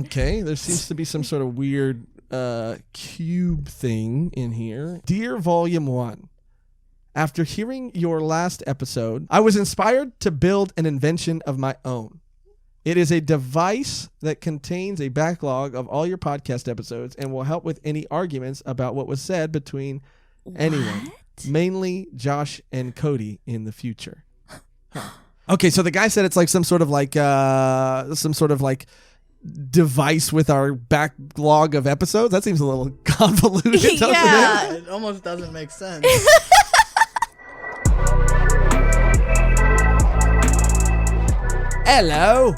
Okay, there seems to be some sort of weird cube thing in here. Dear Volume 1, after hearing your last episode, I was inspired to build an invention of my own. It is a device that contains a backlog of all your podcast episodes and will help with any arguments about what was said between anyone, mainly Josh and Cody in the future. Huh. Okay, so the guy said it's like some sort of device with our backlog of episodes. That seems a little convoluted, doesn't it? It almost doesn't make sense. Hello.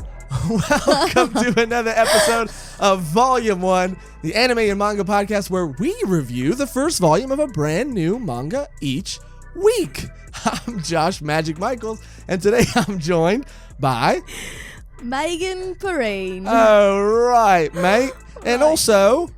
Welcome to another episode of Volume 1, the anime and manga podcast where we review the first volume of a brand new manga each week. I'm Josh Magic Michaels, and today I'm joined by Megan Perrine. All right, mate. And also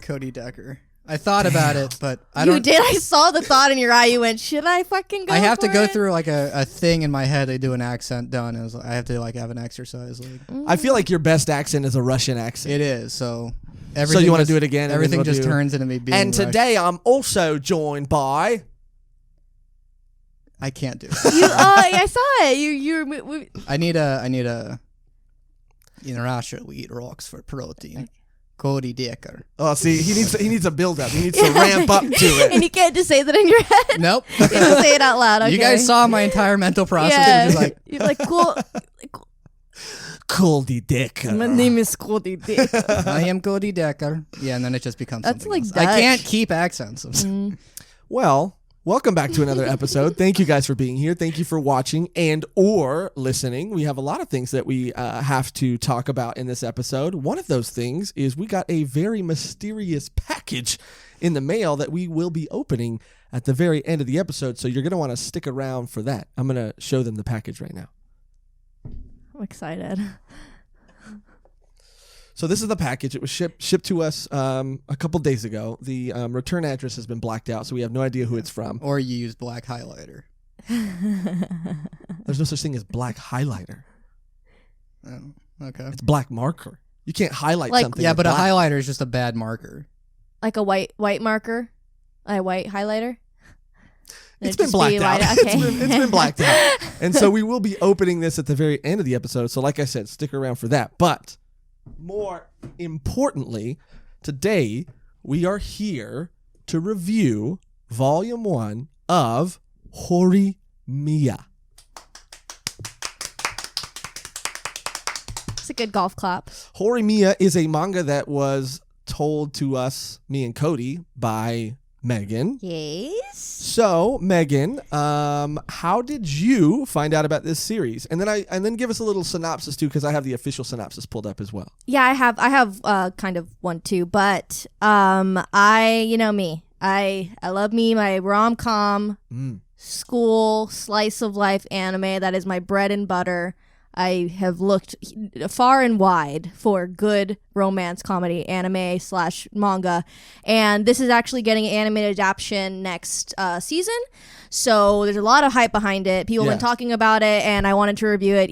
Cody Decker. I thought about it, but I You did. I saw the thought in your eye. You went, should I fucking go I have for to go it? through like a thing in my head to do an accent done. I have to like have an exercise. I feel like your best accent is a Russian accent. It is. So you want to do it again? Everything just turns into me being And today I'm also joined by... I can't do it. I saw it. I need a in Russia we eat rocks for protein. Cody Decker. Oh, see, he needs a build up. He needs to ramp up to it. And you can't just say that in your head. Nope. You have to say it out loud. Okay. You guys saw my entire mental process. Yeah. It was like, You're like, cool. Cody Decker. My name is Cody Decker. I am Cody Decker. Yeah, and then it just becomes That's something like else. I Dutch. can't keep accents. Well, welcome back to another episode. Thank you guys for being here. Thank you for watching and or listening. We have a lot of things that we have to talk about in this episode. One of those things is we got a very mysterious package in the mail that we will be opening at the very end of the episode. So you're going to want to stick around for that. I'm going to show them the package right now. I'm excited. So this is the package. It was shipped to us a couple days ago. The return address has been blacked out, so we have no idea who it's from. Or you use black highlighter. There's no such thing as black highlighter. Oh, okay. It's black marker. You can't highlight something. Yeah, with but black. a highlighter is just a bad marker. Like a white marker? A white highlighter? It's been blacked out. Okay. It's been blacked out. And so we will be opening this at the very end of the episode. So like I said, stick around for that. But more importantly, today we are here to review Volume 1 of Horimiya. It's a good golf clap. Horimiya is a manga that was told to us, me and Cody, by Megan. Yes. So, Megan, how did you find out about this series? And then give us a little synopsis too, because I have the official synopsis pulled up as well. Yeah, I have kind of one too, but you know me. I love me my rom-com school slice of life anime. That is my bread and butter. I have looked far and wide for good romance comedy anime / manga, and this is actually getting an animated adaptation next season. So there's a lot of hype behind it. People have been talking about it, and I wanted to review it.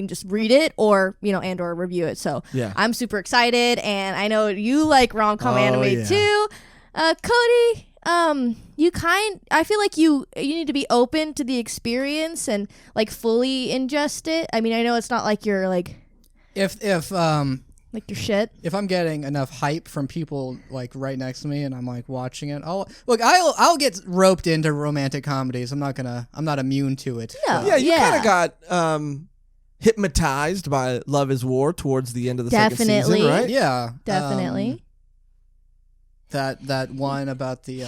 Just read it or review it. So I'm super excited, and I know you like rom-com anime too, Cody. I feel like you need to be open to the experience and like fully ingest it. I mean, I know it's not like you're like if like your shit. If I'm getting enough hype from people like right next to me and I'm like watching it, I'll get roped into romantic comedies. I'm not immune to it. No. Yeah, you kind of got hypnotized by Love is War towards the end of the second season, right? Yeah, Definitely. That one about the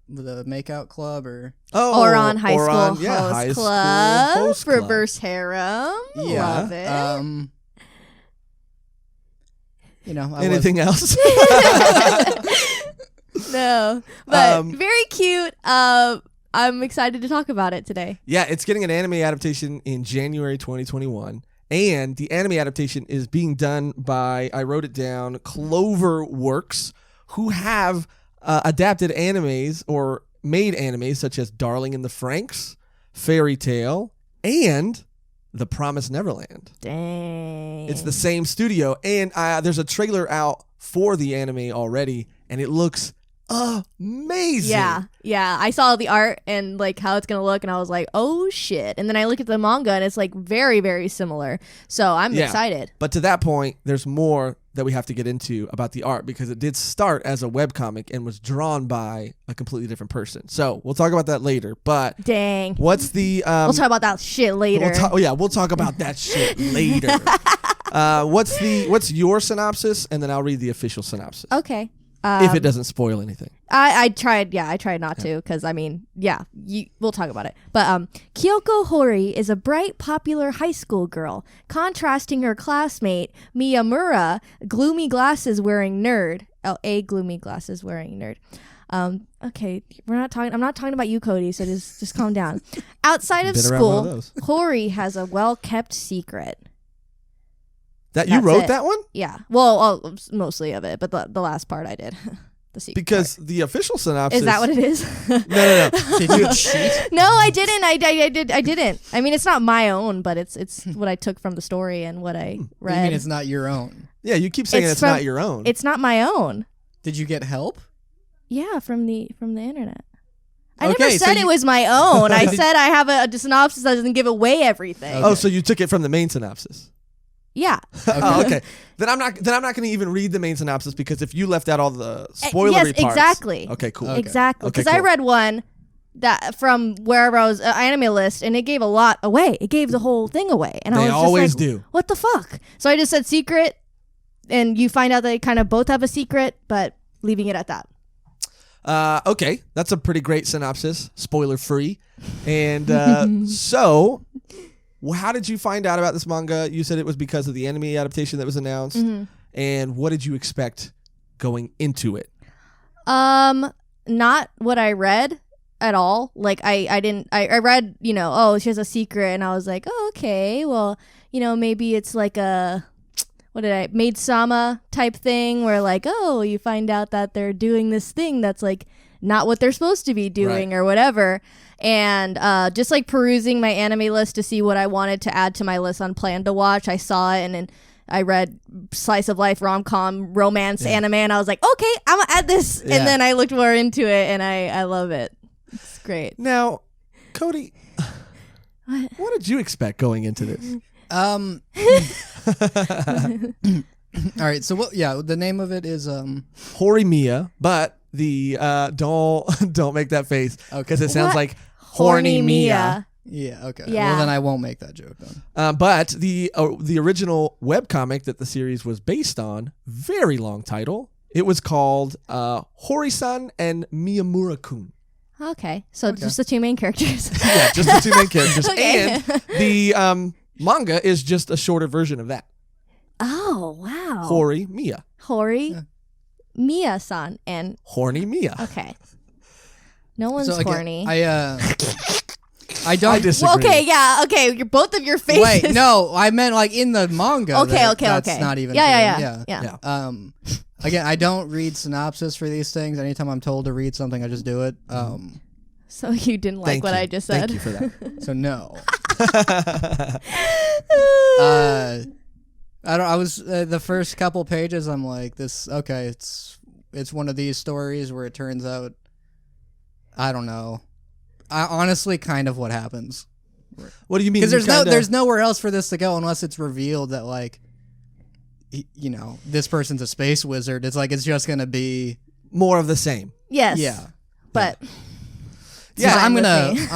makeout club or on High School Host Host School Club, Host Club. Reverse Harem. Yeah. Love it. Anything else? No, but very cute. I'm excited to talk about it today. Yeah, it's getting an anime adaptation in January 2021. And the anime adaptation is being done by, I wrote it down, Clover Works, who have adapted animes or made animes such as Darling in the Franxx, Fairy Tail, and The Promised Neverland. Dang. It's the same studio, and there's a trailer out for the anime already, and it looks amazing. Yeah. I saw the art and like how it's gonna look, and I was like, oh shit. And then I look at the manga, and it's like very, very similar. So I'm excited. But to that point, there's more that we have to get into about the art, because it did start as a webcomic and was drawn by a completely different person. So we'll talk about that later. But dang, what's the? We'll talk about that shit later. We'll talk about that shit later. What's your synopsis, and then I'll read the official synopsis. Okay. If it doesn't spoil anything. I tried not to, because we'll talk about it. But Kyoko Hori is a bright, popular high school girl, contrasting her classmate Miyamura, gloomy glasses wearing nerd. Oh, a gloomy glasses wearing nerd. Okay, I'm not talking about you, Cody. So just calm down. Outside of school, Hori has a well-kept secret. That you wrote that one? Yeah. Well, mostly of it, but the last part I did. The secret because part. The official synopsis. Is that what it is? No. Did you cheat? No, I didn't. I didn't. I mean, it's not my own, but it's what I took from the story and what I read. You mean it's not your own? Yeah, you keep saying it's not your own. It's not my own. Did you get help? Yeah, from the internet. I never said it was my own. I said I have a synopsis that doesn't give away everything. Okay. Oh, so you took it from the main synopsis. Yeah. Okay. Then I'm not going to even read the main synopsis, because if you left out all the spoilery parts. Yes, exactly. Okay, cool. Exactly. Because cool. I read one that from wherever I was, anime list, and it gave a lot away. It gave the whole thing away, and I was just always like, do. What the fuck? So I just said secret, and you find out they kind of both have a secret, but leaving it at that. Okay, that's a pretty great synopsis, spoiler free, and so. Well, how did you find out about this manga? You said it was because of the anime adaptation that was announced. Mm-hmm. And what did you expect going into it? Not what I read at all. Like I read, she has a secret, and I was like, oh, okay, well, maybe it's like a Maid-sama type thing where like, oh, you find out that they're doing this thing that's like not what they're supposed to be doing or whatever. And just like perusing my anime list to see what I wanted to add to my list on plan to watch, I saw it, and then I read slice of life, rom-com, romance anime, and I was like, okay, I'm gonna add this. And then I looked more into it, and I love it. It's great. Now, Cody, what did you expect going into this? All right, so the name of it is Horimiya, but the don't make that face, because it sounds like Horimiya. Yeah, okay. Yeah. Well, then I won't make that joke then. But the original webcomic that the series was based on, very long title. It was called Hori-san and Miyamura-kun. Okay, so just the two main characters. Yeah, just the two main characters. Okay. And the manga is just a shorter version of that. Oh, wow. Horimiya. Miya-san and Horimiya. Okay. No one's horny. I don't. I disagree. Well, okay, yeah, okay. You're both of your faces. Wait, no, I meant like in the manga. Okay. That's not even. Yeah. Again, I don't read synopsis for these things. Anytime I'm told to read something, I just do it. So you didn't like what I just said. Thank you for that. So no. I was the first couple pages. I'm like, this. Okay, it's one of these stories where it turns out, I don't know. Honestly, kind of what happens. What do you mean? Because there's nowhere else for this to go unless it's revealed that like, this person's a space wizard. It's like it's just gonna be more of the same. Yes. Yeah. But yeah, I'm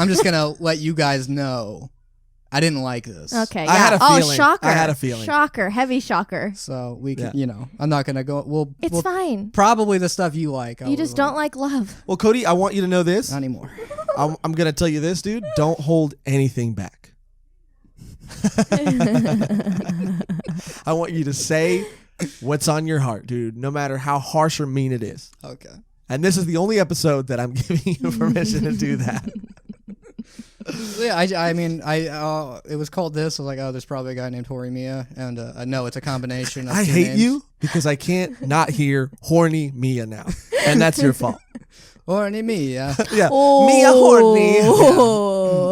just gonna let you guys know. I didn't like this. Okay. I had a feeling. Oh, shocker! I had a feeling. Shocker! Heavy shocker. So we can, I'm not gonna go. It's fine. Probably the stuff you like. You just don't like love. Well, Cody, I want you to know this. Not anymore. I'm gonna tell you this, dude. Don't hold anything back. I want you to say what's on your heart, dude. No matter how harsh or mean it is. Okay. And this is the only episode that I'm giving you permission to do that. Yeah, I mean, it was called this. I was like, oh, there's probably a guy named Horimiya, and no, it's a combination of I two hate names. you because I can't not hear horny Mia now, and that's your fault. Horimiya. Yeah, Oh. Mia horny.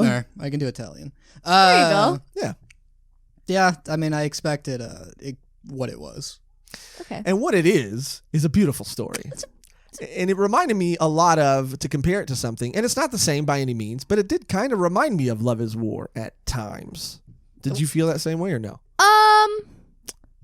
There, I can do Italian. There you go. Yeah. Yeah, I mean, I expected what it was. Okay. And what it is a beautiful story. And it reminded me a lot of, to compare it to something, and it's not the same by any means, but it did kind of remind me of Love is War at times. Did you feel that same way or no?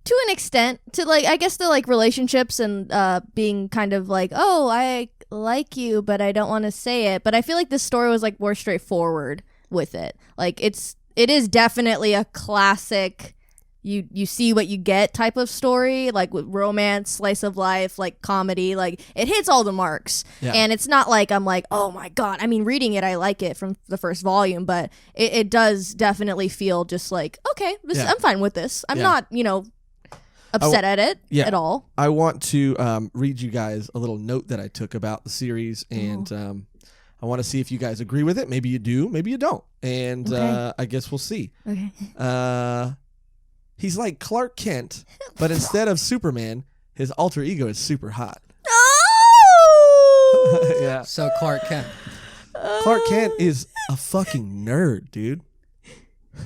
To an extent, to like, I guess the like relationships and being kind of like, oh, I like you, but I don't want to say it. But I feel like this story was like more straightforward with it. Like it is definitely a classic. You see what you get type of story, like with romance, slice of life, like comedy, like it hits all the marks. Yeah. And it's not like I'm like, oh my God. I mean, reading it, I like it from the first volume, but it does definitely feel just like, okay, I'm fine with this. I'm not, upset at it at all. I want to read you guys a little note that I took about the series, and I want to see if you guys agree with it. Maybe you do, maybe you don't. And I guess we'll see. Okay. He's like Clark Kent, but instead of Superman, his alter ego is super hot. Oh! Yeah. So Clark Kent. Clark Kent is a fucking nerd, dude.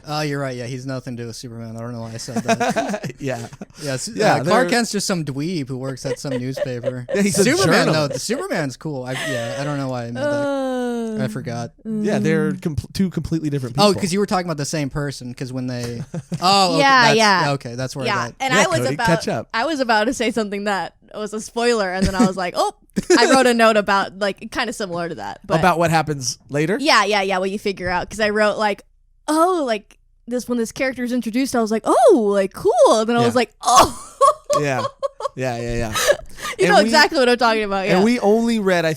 Oh, you're right. Yeah, he's nothing to do with Superman. I don't know why I said that. Yeah. Yeah, Clark Kent's just some dweeb who works at some newspaper. Yeah, he's a Superman, though. journalist. The Superman's cool. I don't know why I made that. I forgot. Yeah, they're two completely different people. Oh, because you were talking about the same person. Because when they, oh, okay, Yeah. okay, that's where I Yeah, got. and Yeah, I was Cody, catch up. I was about to say something that was a spoiler, and then I was like, oh, I wrote a note about like kind of similar to that, but About what happens later? yeah, what you figure out, because I wrote like, oh, like this when this character is introduced, I was like, oh, like cool, and then I was like, oh, Yeah. you know exactly what I'm talking about. Yeah, And we only read, I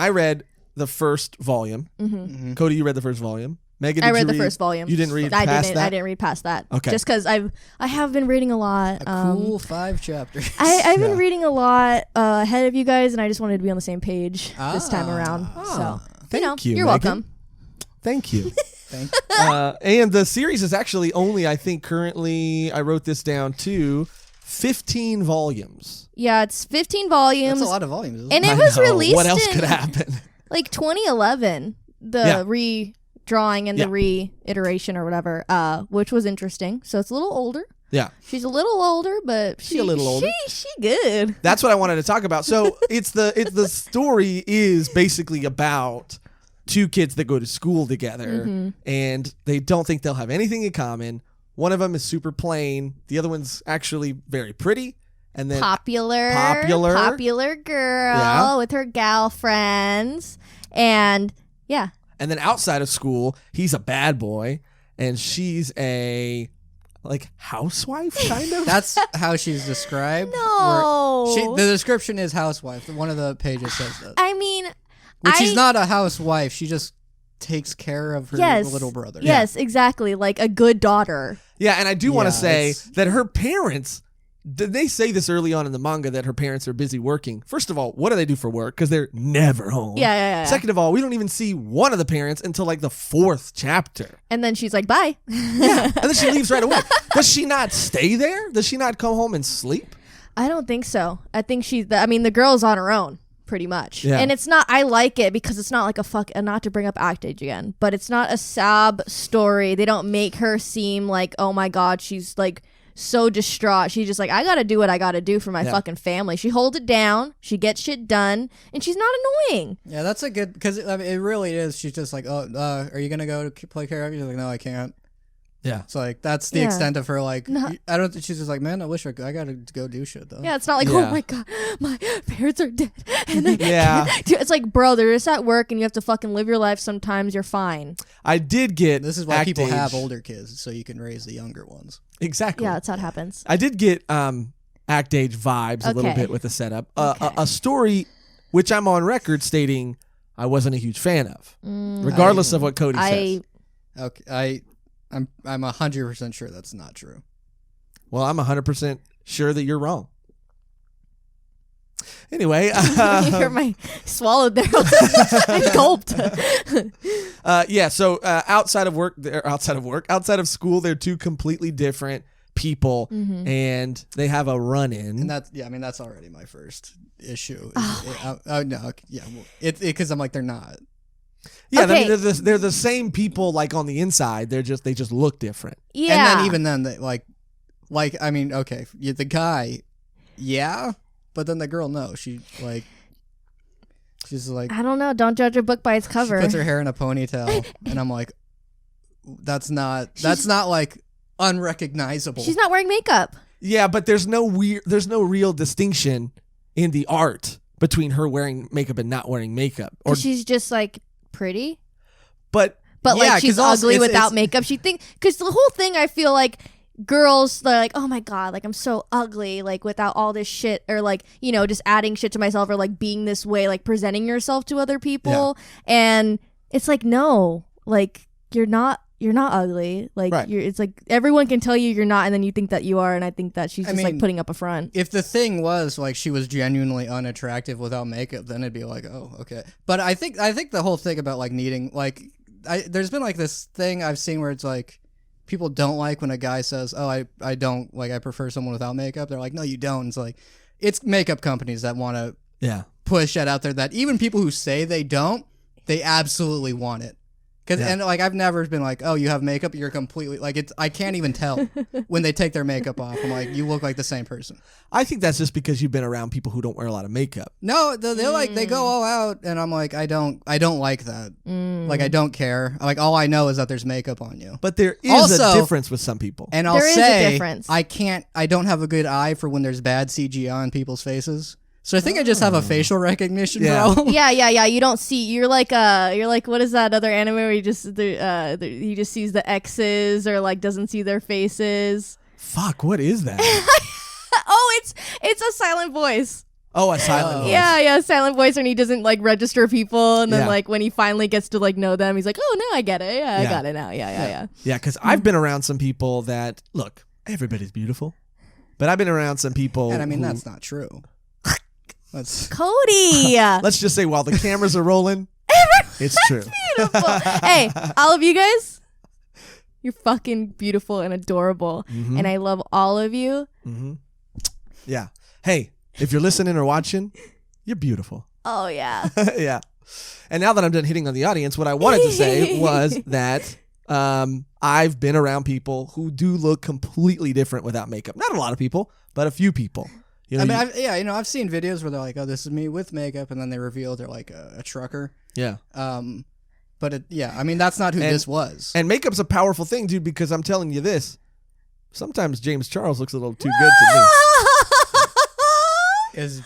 read the first volume. Mm-hmm. Cody, you read the first volume. Megan, I did read you the first volume. You didn't read I past that? I didn't read past that. Okay. Just because I have been reading a lot. A cool 5 chapters. I've been reading a lot ahead of you guys, and I just wanted to be on the same page this time around. So Thank you, you're Megan. welcome. Thank you. Thank And the series is actually only, I think, currently, I wrote this down too, 15 volumes. Yeah, it's 15 volumes. That's a lot of volumes. Isn't And it? it was I know. released What else in could happen? like 2011. The redrawing and the reiteration or whatever, which was interesting. So it's a little older. Yeah. She's a little older, but She a little older. She good. That's what I wanted to talk about. So it's the story is basically about two kids that go to school together, and they don't think they'll have anything in common. One of them is super plain. The other one's actually very pretty. And then Popular girl with her gal friends. And yeah. And then outside of school, he's a bad boy, and she's a housewife kind of. That's how she's described. No. The description is housewife. One of the pages says that. I mean, She's not a housewife. She just takes care of her little brother. Yes, exactly. Like a good daughter. Yeah, and I do want to say it's- that her parents. Did they say this early on in the manga that her parents are busy working? First of all, what do they do for work? Because they're never home. Yeah. Second of all, we don't even see one of the parents until like the 4th chapter. And then she's like, bye. Yeah, and then she leaves right away. Does she not stay there? Does she not come home and sleep? I don't think so. I think the girl's on her own, pretty much. Yeah. And it's not, I like it because it's not like not to bring up Act Age again, but it's not a sob story. They don't make her seem like, oh my God, she's like so distraught. She's just like, I gotta do what I gotta do for my fucking family. She holds it down. She gets shit done, and she's not annoying. Yeah, that's a good, because I mean, it really is. She's just like, oh, are you gonna go to play karaoke? She's like, no, I can't. Yeah. It's like that's the extent of her. Like, I don't. She's just like, man, I wish I gotta go do shit though. Yeah, it's not like, oh my God, my parents are dead. And I can't do-" It's like, bro, they're just at work and you have to fucking live your life sometimes. You're fine. I did get. This is why Act people Age. have older kids, so you can raise the younger ones. Exactly. Yeah, that's how it happens. I did get Act Age vibes a little Okay. bit with the setup. Okay. A story which I'm on record stating I wasn't a huge fan of, regardless of what Cody says. Okay, I'm 100% sure that's not true. Well, I'm 100% sure that you're wrong. Anyway, You're my swallowed there. I gulped. yeah. So outside of school, they're two completely different people, and they have a run-in. And that's already my first issue. No, yeah, because I'm like, they're not. Yeah, Okay. I mean, they're the same people like on the inside. They just look different. Yeah. And then even then, I mean, okay, the guy, yeah, but then the girl, no, she's like, I don't know. Don't judge a book by its cover. she puts her hair in a ponytail, and I'm like, that's not like unrecognizable. She's not wearing makeup. Yeah, but there's no real distinction in the art between her wearing makeup and not wearing makeup. Or She's just like pretty. but But Yeah, like she's 'cause also ugly it's- without it's- makeup. She think because the whole thing, I feel like girls, they're like, oh my god, like I'm so ugly, like without all this shit, or like, you know, just adding shit to myself, or like being this way, like presenting yourself to other people. And it's like, no, like you're not ugly. Like Right. it's like everyone can tell you you're not, and then you think that you are. And I think that she's just like mean, putting up a front. If the thing was like she was genuinely unattractive without makeup, then it'd be like, oh, okay. But I think the whole thing about like needing like there's been like this thing I've seen where it's like people don't like when a guy says, oh, I don't like, I prefer someone without makeup. They're like, no, you don't. It's like it's makeup companies that want to yeah. push that out there that even people who say they don't, they absolutely want it. And like I've never been like, oh, you have makeup, you're completely like it's. I can't even tell when they take their makeup off. I'm like, you look like the same person. I think that's just because you've been around people who don't wear a lot of makeup. No, they're like they go all out, and I'm like, I don't like that. Like I don't care. Like all I know is that there's makeup on you. But there is Also- a difference with some people. And I'll There is a say, difference. I don't have a good eye for when there's bad CGI on people's faces. So I think I just have a facial recognition Yeah. problem. Yeah. You don't see. You're like what is that other anime where you just he just sees the X's, or like doesn't see their faces. Fuck, what is that? Oh, it's a silent voice. Oh, a silent voice. Yeah, silent voice when he doesn't like register people, and then Yeah. like when he finally gets to like know them, he's like, oh no, I get it. Yeah, I Yeah. got it now. Yeah. Yeah, because I've been around some people that, look, everybody's beautiful. But I've been around some people And I mean who- that's not true. That's Cody. let's just say while the cameras are rolling, it's true. Beautiful. Hey, all of you guys, you're fucking beautiful and adorable, and I love all of you. Yeah. Hey, if you're listening or watching, you're beautiful. Oh yeah. Yeah. And now that I'm done hitting on the audience, what I wanted to say was that I've been around people who do look completely different without makeup. Not a lot of people, but a few people. You know, I mean, I've seen videos where they're like, "Oh, this is me with makeup," and then they reveal they're like a trucker. yeah. But I mean, that's not who this was. And makeup's a powerful thing, dude, because I'm telling you this. Sometimes James Charles looks a little too good to me. Is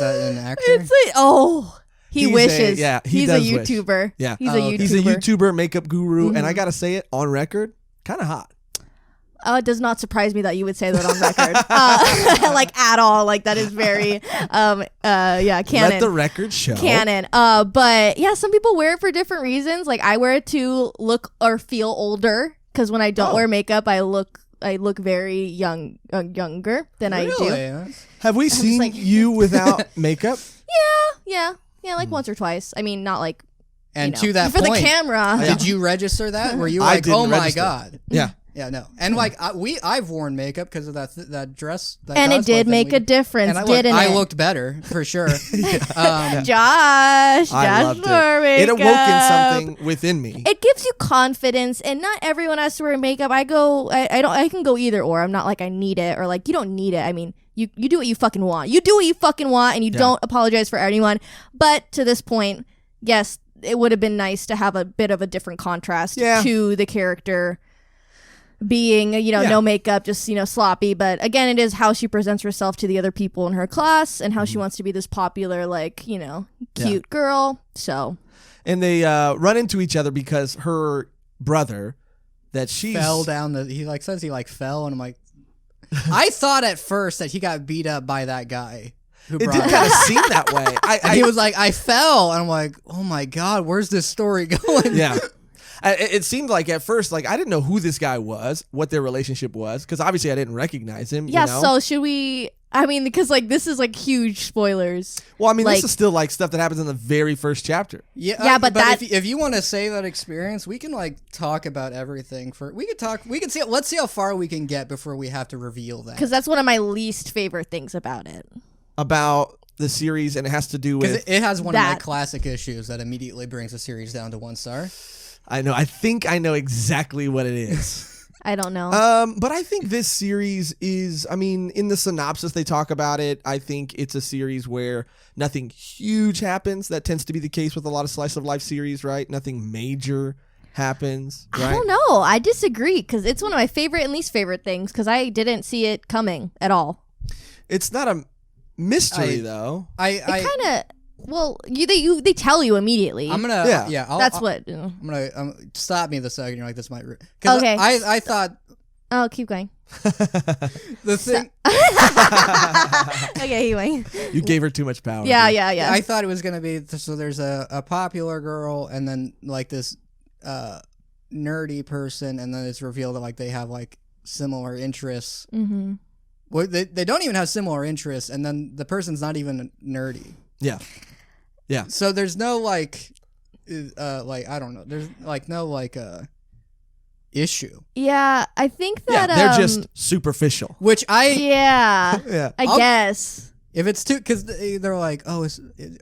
that an actor? It's like, he He's wishes. he he's a does wish. YouTuber. Yeah. He's a okay. YouTuber. He's a YouTuber, makeup guru, and I gotta say it on record, kind of hot. It does not surprise me that you would say that on record, like at all. Like that is very, canon. Let the record show. Canon. But yeah, some people wear it for different reasons. Like I wear it to look or feel older, because when I don't wear makeup, I look very younger than I do. Really? Have we seen like- you without makeup? Yeah, like once or twice. I mean, not like And you know, to that for point, the camera. did you register that? Were you I like, didn't oh my register. god? Yeah. Yeah, no. And like I've worn makeup because of that dress. That And it cosplay did thing make we- a difference, And didn't I it? looked better for sure. Josh I loved wore it. It makeup. awoken something within me. It gives you confidence, and not everyone has to wear makeup. I can go either or. I'm not like I need it, or like you don't need it. I mean, you do what you fucking want. You do what you fucking want, and you don't apologize for anyone. But to this point, yes, it would have been nice to have a bit of a different contrast to the character being, no makeup, just, sloppy. But again, it is how she presents herself to the other people in her class, and how she wants to be this popular, like, cute girl. So. And they run into each other because her brother, that she's... fell down he like says he like fell, and I'm like, I thought at first that he got beat up by that guy who It brought did him. kind of seem that way. And he was like, I fell, and I'm like, oh my god, where's this story going? Yeah. It seemed like at first, like, I didn't know who this guy was, what their relationship was, because obviously I didn't recognize him. Yeah, you know? so should we... I mean, because, like, this is, like, huge spoilers. Well, I mean, like- this is still, like, stuff that happens in the very first chapter. Yeah, but that- if you want to say that experience, we can like talk about everything. Let's see how far we can get before we have to reveal that. Because that's one of my least favorite things about it. About the series, and it has to do Because with. it has one of my that. classic issues that immediately brings the series down to 1 star. I know. I think I know exactly what it is. I don't know. But I think this series is, I mean, in the synopsis they talk about it. I think it's a series where nothing huge happens. That tends to be the case with a lot of slice of life series, right? Nothing major happens, right? I don't know. I disagree because it's one of my favorite and least favorite things because I didn't see it coming at all. It's not a mystery, though. It kind of. Well, they tell you immediately. I'm gonna That's what. I'm gonna stop me the second. You're like, this might. Okay. I thought. Oh, keep going. The thing. Okay, anyway. You gave her too much power. Yeah. I thought it was gonna be so. There's a popular girl, and then like this nerdy person, and then it's revealed that like they have like similar interests. Mm-hmm. Well, they don't even have similar interests, and then the person's not even nerdy. Yeah. So there's no like I don't know. There's like no like issue. Yeah, I think that they're just superficial. Which I Yeah. I guess. If it's too, because they're like, oh,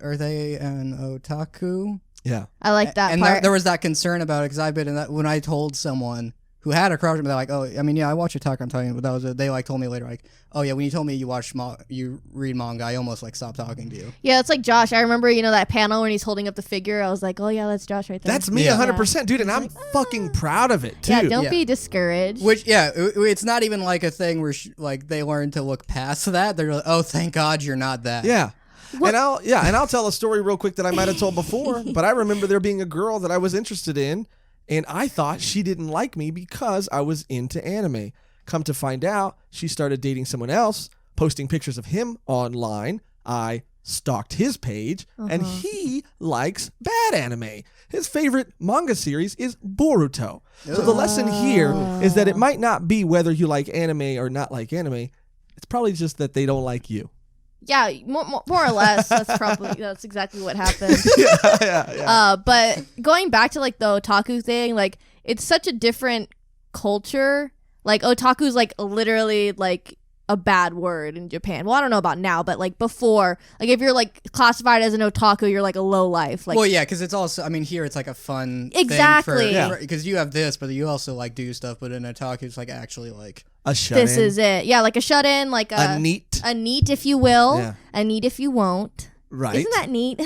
are they an otaku? Yeah. I like that and part. there was that concern about it because I've been in that when I told someone who had a crush on me, they're like, oh, I mean, yeah, I watch Attack on Titan, but that was they like told me later, like, oh yeah, when you told me you read manga, I almost like stopped talking to you. Yeah, it's like Josh. I remember, that panel when he's holding up the figure. I was like, oh yeah, that's Josh right there. That's me 100%, dude, and I'm fucking proud of it, too. Yeah, don't be discouraged. Which, it's not even like a thing where like they learn to look past that. They're like, oh, thank God you're not that. Yeah. And I'll tell a story real quick that I might have told before, but I remember there being a girl that I was interested in, and I thought she didn't like me because I was into anime. Come to find out, she started dating someone else, posting pictures of him online. I stalked his page, and he likes bad anime. His favorite manga series is Boruto. So the lesson here is that it might not be whether you like anime or not like anime. It's probably just that they don't like you. Yeah, more or less. That's exactly what happened. Yeah. But going back to like the otaku thing, like it's such a different culture. Like otaku's like literally like a bad word in Japan. Well, I don't know about now, but like before, like if you're like classified as an otaku, you're like a low life. Like, well, yeah, because it's also, I mean, here it's like a fun exactly because you have this, but you also like do stuff. But in otaku, it's like actually like a shut-in. This is it. Yeah, like a shut-in, like a neat, if you will, a neat if you won't. Right? Isn't that neat?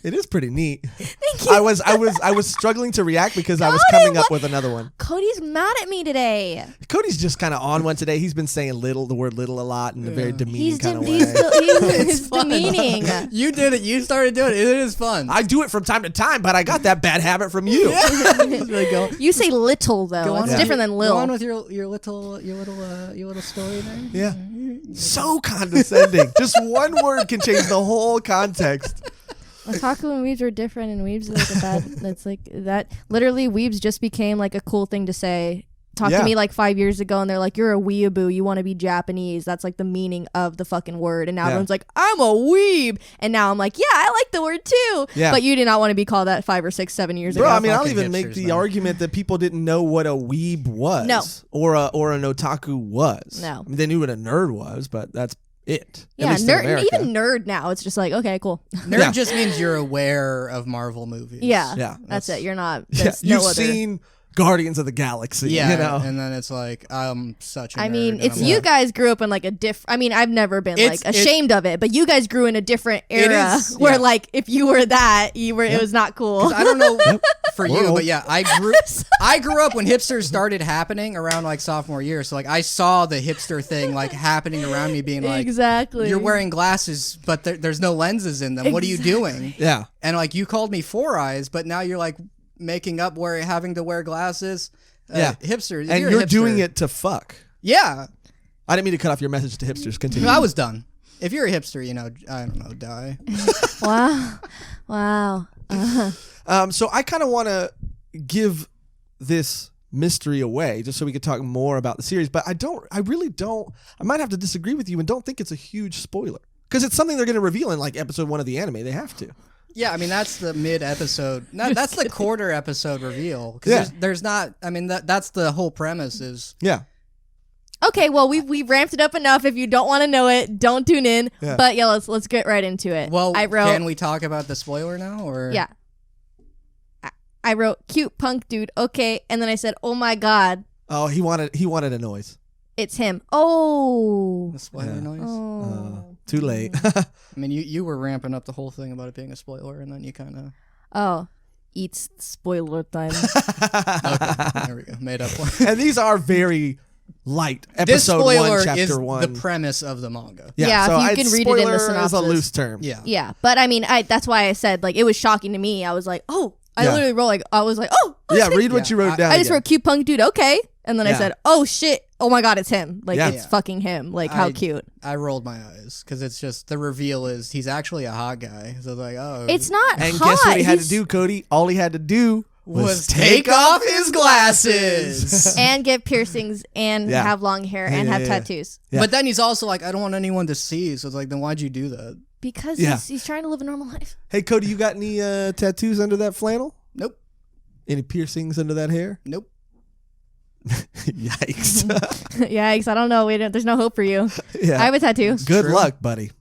It is pretty neat. Thank you. I was struggling to react because I was coming up with another one. Cody's mad at me today. Cody's just kind of on one today. He's been saying the word little a lot in a very demeaning kind of way. He's demeaning. You did it. You started doing it. It is fun. I do it from time to time, but I got that bad habit from you. You say little though. It's different than lil. Go on with your little story there. Yeah. So condescending. Just one word can change the whole context. Otaku and weebs are different, and weebs is like a bad. That's like that. Literally, weebs just became like a cool thing to say. Talk to me like 5 years ago, and they're like, "You're a weeaboo. You want to be Japanese." That's like the meaning of the fucking word. And now everyone's like, "I'm a weeb," and now I'm like, "Yeah, I like the word too." Yeah. But you did not want to be called that 5 or 6, 7 years ago. Bro, I mean, I'll even make the argument that people didn't know what a weeb was. No. Or an otaku was. No. I mean, they knew what a nerd was, but that's it. Yeah, nerd. Even nerd now. It's just like, okay, cool. Nerd just means you're aware of Marvel movies. Yeah. That's it. You're not. You've seen Guardians of the Galaxy. Yeah, you know? And then it's like, I'm such a nerd. I mean, it's you guys grew up in like a different. I mean, I've never been like ashamed of it, but you guys grew in a different era where like if you were that, it was not cool. I don't know for you, but yeah, I grew up when hipsters started happening around like sophomore year. So like I saw the hipster thing like happening around me, being like, exactly, you're wearing glasses, but there's no lenses in them. What are you doing? Yeah, and like you called me Four Eyes, but now you're like making up having to wear glasses. Hipster, and you're doing it to fuck. Yeah, I didn't mean to cut off your message to hipsters. Continue. I was done. If you're a hipster, I don't know, die. Wow. So I kind of want to give this mystery away just so we could talk more about the series, but I really don't. I might have to disagree with you and don't think it's a huge spoiler because it's something they're going to reveal in like episode 1 of the anime. They have to. Yeah, I mean that's the mid-episode. That's the quarter episode reveal. Because there's not. I mean that's the whole premise is. Yeah. Okay, well we've ramped it up enough. If you don't want to know it, don't tune in. Yeah. But yeah, let's get right into it. Well, I wrote, can we talk about the spoiler now? Or Yeah. I wrote cute punk dude. Okay, and then I said, "Oh my god, Oh, he wanted a noise. it's him." Oh. the spoiler noise. Oh. Too late. I mean, you were ramping up the whole thing about it being a spoiler, and then you kind of Oh. It's spoiler time. there we go, made up one. And these are very light. This Episode spoiler 1, chapter is 1. the premise of the manga. Yeah, so if you can read it in the spoiler is a synopsis. loose term. Yeah. Yeah, but I mean, that's why I said like it was shocking to me. I was like, oh, I Yeah. literally wrote like I was like, oh, Yeah, shit. read what you wrote down. I just again. wrote cute punk dude. Okay, and then I Yeah. said, oh shit, oh my god, it's him. Like Yeah. it's fucking him. Like how cute. I rolled my eyes because it's just the reveal is he's actually a hot guy. So like, oh, It's not And hot. guess what he had to He's- do, Cody? All he had to do was take off his glasses. and get piercings and Yeah. have long hair and Yeah, have yeah. tattoos Yeah. But then he's also like, I don't want anyone to see. So it's like, then why'd you do that? because Yeah. he's trying to live a normal life. Hey, Cody, you got any tattoos under that flannel? Nope. Any piercings under that hair? Nope. Yikes. Yikes! I don't know. There's no hope for you. Yeah. I have a tattoo. Good True. luck, buddy.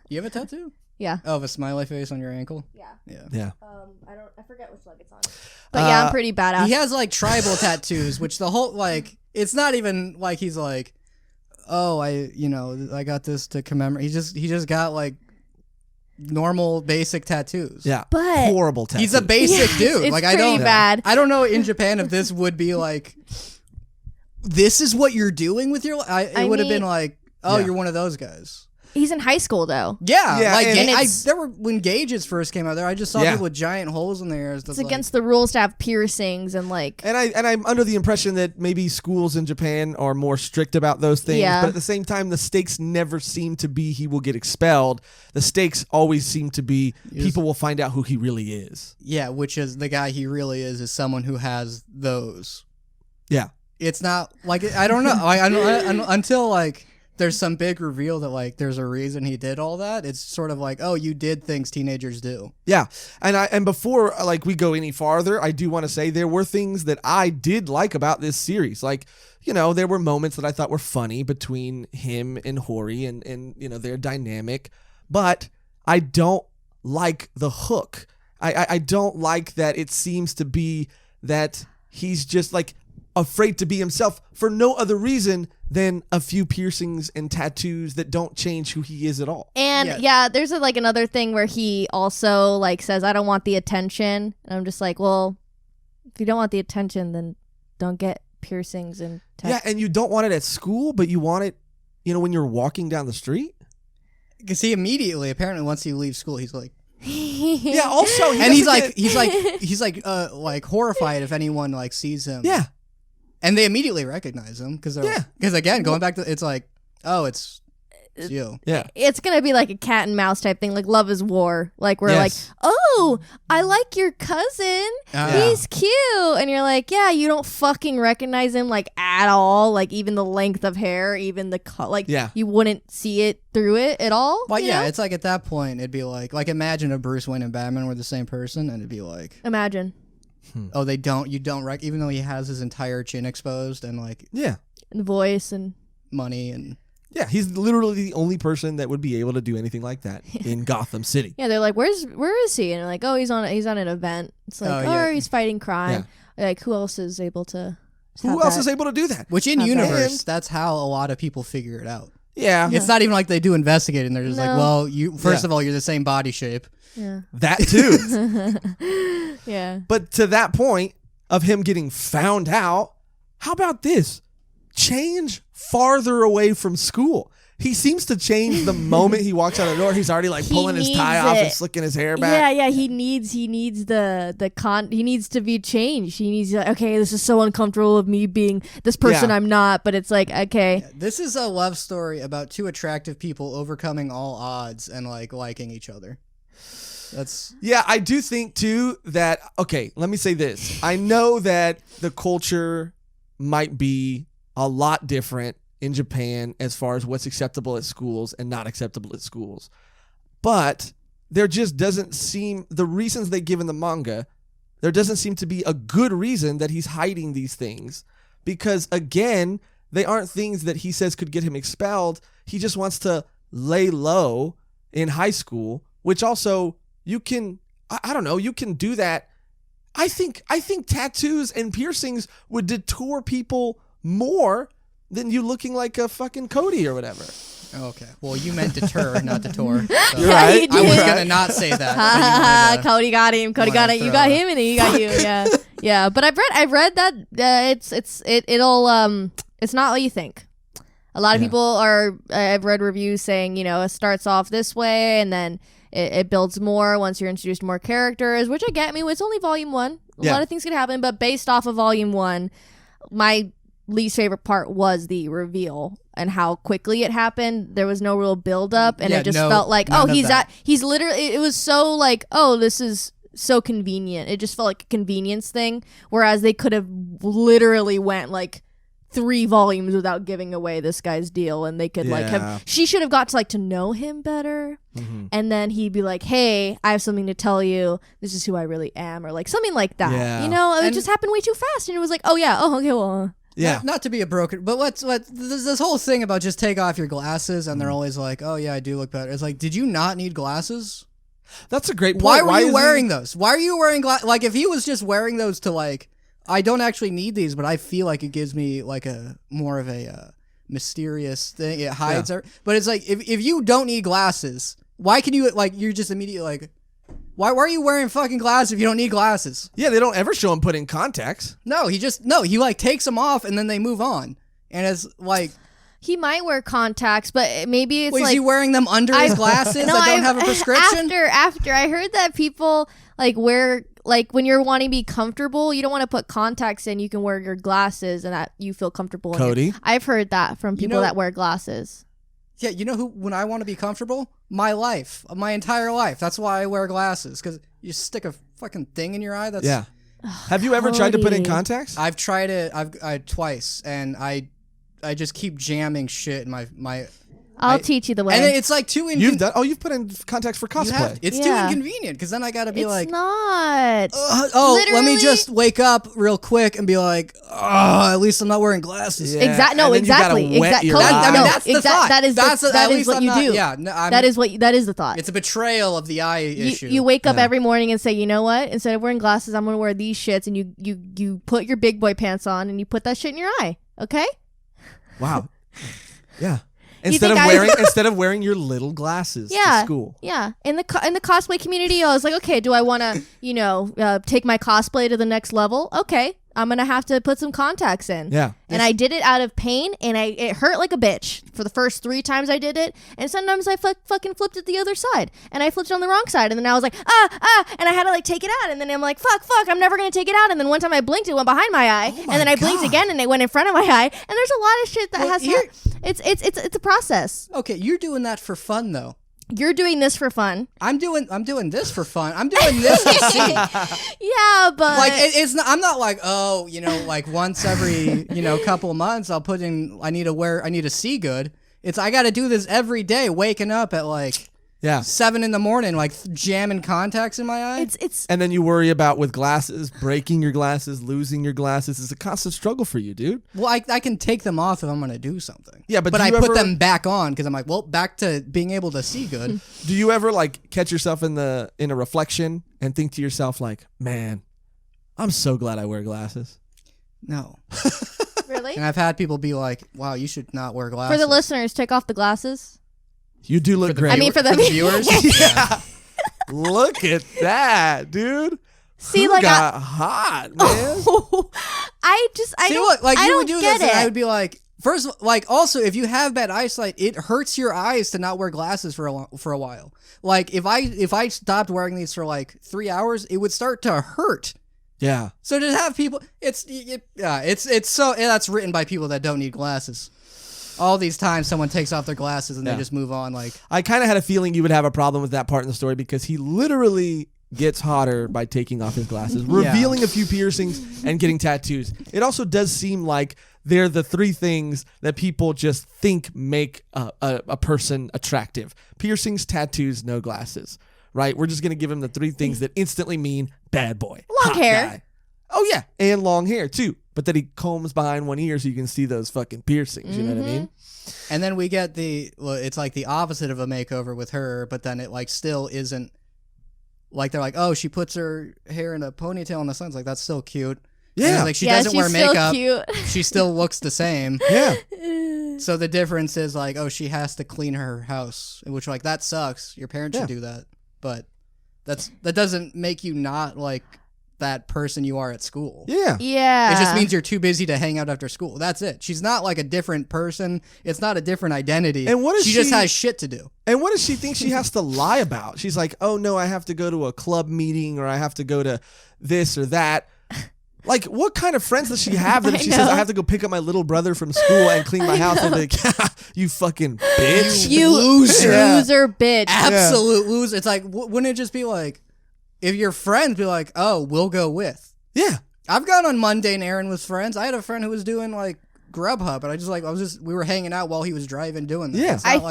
You have a tattoo? Yeah. Oh, of a smiley face on your ankle? Yeah. Yeah. Yeah. I forget which leg it's on. But yeah, I'm pretty badass. He has like tribal tattoos, which the whole like it's not even like he's like, oh, I got this to commemorate. He just got like normal basic tattoos. Yeah. But- horrible tattoos. He's a basic Yes, dude. it's Like I pretty don't bad. I don't know in Japan if this would be like this is what you're doing with your life. It would have been mean- like, oh, Yeah. you're one of those guys. He's in high school though. Yeah, Yeah, like and it's- there were when gauges first came out there. I just saw Yeah. people with giant holes in their ears. It's against the rules to have piercings and like. And I'm under the impression that maybe schools in Japan are more strict about those things. Yeah. But at the same time, the stakes never seem to be he will get expelled. The stakes always seem to be people will find out who he really is. Yeah, which is the guy he really is someone who has those. Yeah. It's not like I don't know. I until like there's some big reveal that like there's a reason he did all that. It's sort of like, oh, you did things teenagers do. Yeah. And before like we go any farther, I do want to say there were things that I did like about this series. Like, there were moments that I thought were funny between him and Hori and their dynamic, but I don't like the hook. I don't like that it seems to be that he's just like afraid to be himself for no other reason than a few piercings and tattoos that don't change who he is at all. And yeah, there's like another thing where he also like says, "I don't want the attention," and I'm just like, well, if you don't want the attention, then don't get piercings and tattoos. Yeah, and you don't want it at school, but you want it, when you're walking down the street. Because he immediately, apparently, once he leaves school, he's like, Yeah. Also, and he's like horrified if anyone like sees him. Yeah. And they immediately recognize him because again, going back to it's like, oh, it's you. Yeah. It's gonna be like a cat and mouse type thing, like Love is War, like we're Yes. like, oh, I like your cousin, he's cute, and you're like, yeah, you don't fucking recognize him like at all, like even the length of hair, even the like, Yeah. you wouldn't see it through it at all. Well, you yeah, know? it's like at that point, it'd be like imagine if Bruce Wayne and Batman were the same person, and it'd be like, Imagine oh, you don't even though he has his entire chin exposed and like Yeah. the voice and money and Yeah. He's literally the only person that would be able to do anything like that in Gotham City. yeah, they're like, where is he? And they're like, oh, he's on an event. It's like, Oh, yeah. he's fighting crime. Like, who else is able to? Who else is able to do that? which in Not bad. universe, that's how a lot of people figure it out. Yeah. It's not even like they do investigating. They're just like, No. well, you first Yeah. of all, you're the same body shape. Yeah, That too. yeah. But to that point of him getting found out, how about this? Change farther away from school. He seems to change the moment he walks out the door. He's already like He pulling his tie needs off and it. slicking his hair back. Yeah. He needs he needs to be changed. He needs like, okay, this is so uncomfortable of me being this person Yeah. I'm not, but it's like, okay. This is a love story about two attractive people overcoming all odds and like liking each other. That's Yeah, I do think too that, okay, let me say this. I know that the culture might be a lot different in Japan as far as what's acceptable at schools and not acceptable at schools. But there just doesn't seem, the reasons they give in the manga, there doesn't seem to be a good reason that he's hiding these things. Because again, They aren't things that he says could get him expelled. He just wants to lay low in high school, which also you can, I don't know, you can do that. I think tattoos and piercings would deter people more than you looking like a fucking Cody or whatever. Okay. Well, you meant deter, not detour. So You're right. I was gonna not say that. but you wanted to- Cody got him. Cody got it. You got him, and he got you. Yeah, yeah. But I've read that it's not what you think. A lot of people are. I've read reviews saying it starts off this way, and then it builds more once you're introduced to more characters. Which I get. I mean, it's only volume 1. A lot of things could happen, but based off of volume 1, my least favorite part was the reveal and how quickly it happened. There was no real build up, and it just felt like, he's literally, it was so like, oh, this is so convenient. It just felt like a convenience thing, whereas they could have literally went like 3 volumes without giving away this guy's deal, and they could she should have got to know him better, and then he'd be like, hey, I have something to tell you, this is who I really am, or like something like that. It just happened way too fast, and it was like, oh yeah, oh okay, well not to be a broken, but what's this whole thing about just take off your glasses, and they're always like, oh yeah, I do look better. It's like, did you not need glasses? That's a great point. Why were you wearing those? Why are you wearing glasses? Like, if he was just wearing those to like, I don't actually need these, but I feel like it gives me like a more of a mysterious thing. It hides her. But it's like, if you don't need glasses, why can you you're just immediately like, why are you wearing fucking glasses if you don't need glasses? Yeah, they don't ever show him putting contacts. No, he takes them off and then they move on. And it's like, he might wear contacts, but maybe it's is he wearing them under his glasses that don't have a prescription? After I heard that people wear, when you're wanting to be comfortable, you don't want to put contacts in. You can wear your glasses and that you feel comfortable. Cody? I've heard that from people that wear glasses. Yeah, when I want to be comfortable? My entire life. That's why I wear glasses, because you stick a fucking thing in your eye. That's Have you ever tried to put in contacts? I've tried it. I've twice, and I just keep jamming shit in my. I'll teach you the way. And it's like too inconvenient. You've put in contacts for cosplay. It's too inconvenient, because then I gotta be it's not. Let me just wake up real quick and be like, at least I'm not wearing glasses. Yeah. Exactly. No, exactly. Exactly. That's the thought. That is what you do. Yeah, that is the thought. It's a betrayal of the eye issue. You wake up every morning and say, you know what? Instead of wearing glasses, I'm gonna wear these shits, and you put your big boy pants on and you put that shit in your eye. Okay. Wow. Yeah. Instead of wearing your little glasses to school. Yeah. In the cosplay community, I was like, okay, do I want to, take my cosplay to the next level? Okay. I'm going to have to put some contacts in. Yeah. And I did it out of pain, and it hurt like a bitch for the first 3 times I did it. And sometimes I fucking flipped it the other side, and I flipped it on the wrong side. And then I was like, and I had to take it out. And then I'm like, fuck, I'm never going to take it out. And then one time I blinked, it went behind my eye. And then I blinked again, and it went in front of my eye. And there's a lot of shit that it's a process. Okay, you're doing that for fun, though. You're doing this for fun. I'm doing this for fun. I'm doing this to see. Yeah, but it's not. I'm not like, once every couple of months I'll put in. I need to see good. It's I got to do this every day. Waking up at 7 a.m, jamming contacts in my eye. It's and then you worry about with glasses, breaking your glasses, losing your glasses. It's a constant struggle for you, dude. Well, I can take them off if I'm going to do something. Yeah, but I put them back on because I'm like, well, back to being able to see good. Do you ever catch yourself in a reflection and think to yourself man, I'm so glad I wear glasses? No. Really? And I've had people be like, wow, you should not wear glasses. For the listeners, take off the glasses. You do look great. I mean, for the viewers. Yeah. Look at that, dude. See, Who got hot, man. I would do this, and I would be like, first, also, if you have bad eyesight, it hurts your eyes to not wear glasses for a while. If I stopped wearing these for 3 hours, it would start to hurt. Yeah. So to have people, that's written by people that don't need glasses. All these times someone takes off their glasses and they just move on. I kind of had a feeling you would have a problem with that part in the story, because he literally gets hotter by taking off his glasses, revealing a few piercings and getting tattoos. It also does seem like they're the 3 things that people just think make a person attractive: piercings, tattoos, no glasses. Right? We're just gonna give him the 3 things that instantly mean bad boy, long hot hair. guy. Oh yeah, and long hair too. but then he combs behind one ear so you can see those fucking piercings. You know what I mean? And then we get it's like the opposite of a makeover with her, but then it like still isn't like they're like, oh, she puts her hair in a ponytail and the sun's like, that's still cute. Yeah. And like she doesn't wear she's still makeup. cute. She still looks the same. Yeah. So the difference is like, oh, she has to clean her house, which like that sucks. Your parents should do that, but that doesn't make you not like that person you are at school. Yeah. Yeah. It just means you're too busy to hang out after school. That's it. She's not like a different person. It's not a different identity. And what is she just has shit to do. And what does she think she has to lie about? She's like, oh no, I have to go to a club meeting or I have to go to this or that. Like, what kind of friends does she have that if she says, I have to go pick up my little brother from school and clean my house, and be like, you fucking bitch. You loser bitch. Absolute loser. It's like, wouldn't it just be like, if your friends be like, oh, we'll go with. Yeah. I've gone on mundane errand with friends. I had a friend who was doing like Grubhub, and we were hanging out while he was driving doing that. Yeah. It's not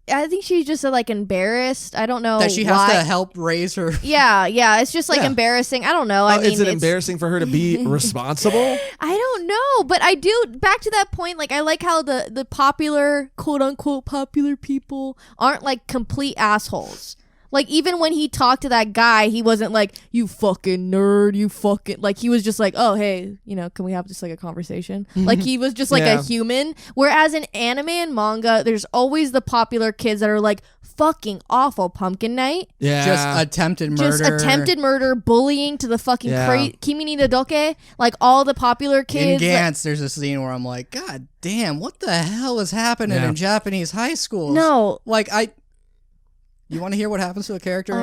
I think she's just like embarrassed. I don't know that she has to help raise her. Yeah, it's just like embarrassing. I don't know. I mean, is it embarrassing for her to be responsible? I don't know, but I do. Back to that point, like I like how the popular, quote unquote, popular people aren't like complete assholes. Like, even when he talked to that guy, he wasn't like, you fucking nerd, you fucking... Like, he was just like, oh, hey, can we have just, like, a conversation? Like, he was just, like, a human. Whereas in anime and manga, there's always the popular kids that are, like, fucking awful. Pumpkin Night. Yeah. Just attempted murder, bullying to the fucking Kimi ni Doke. Like, all the popular kids. In Gantz, there's a scene where I'm like, God damn, what the hell is happening in Japanese high schools? No. Like, You want to hear what happens to a character?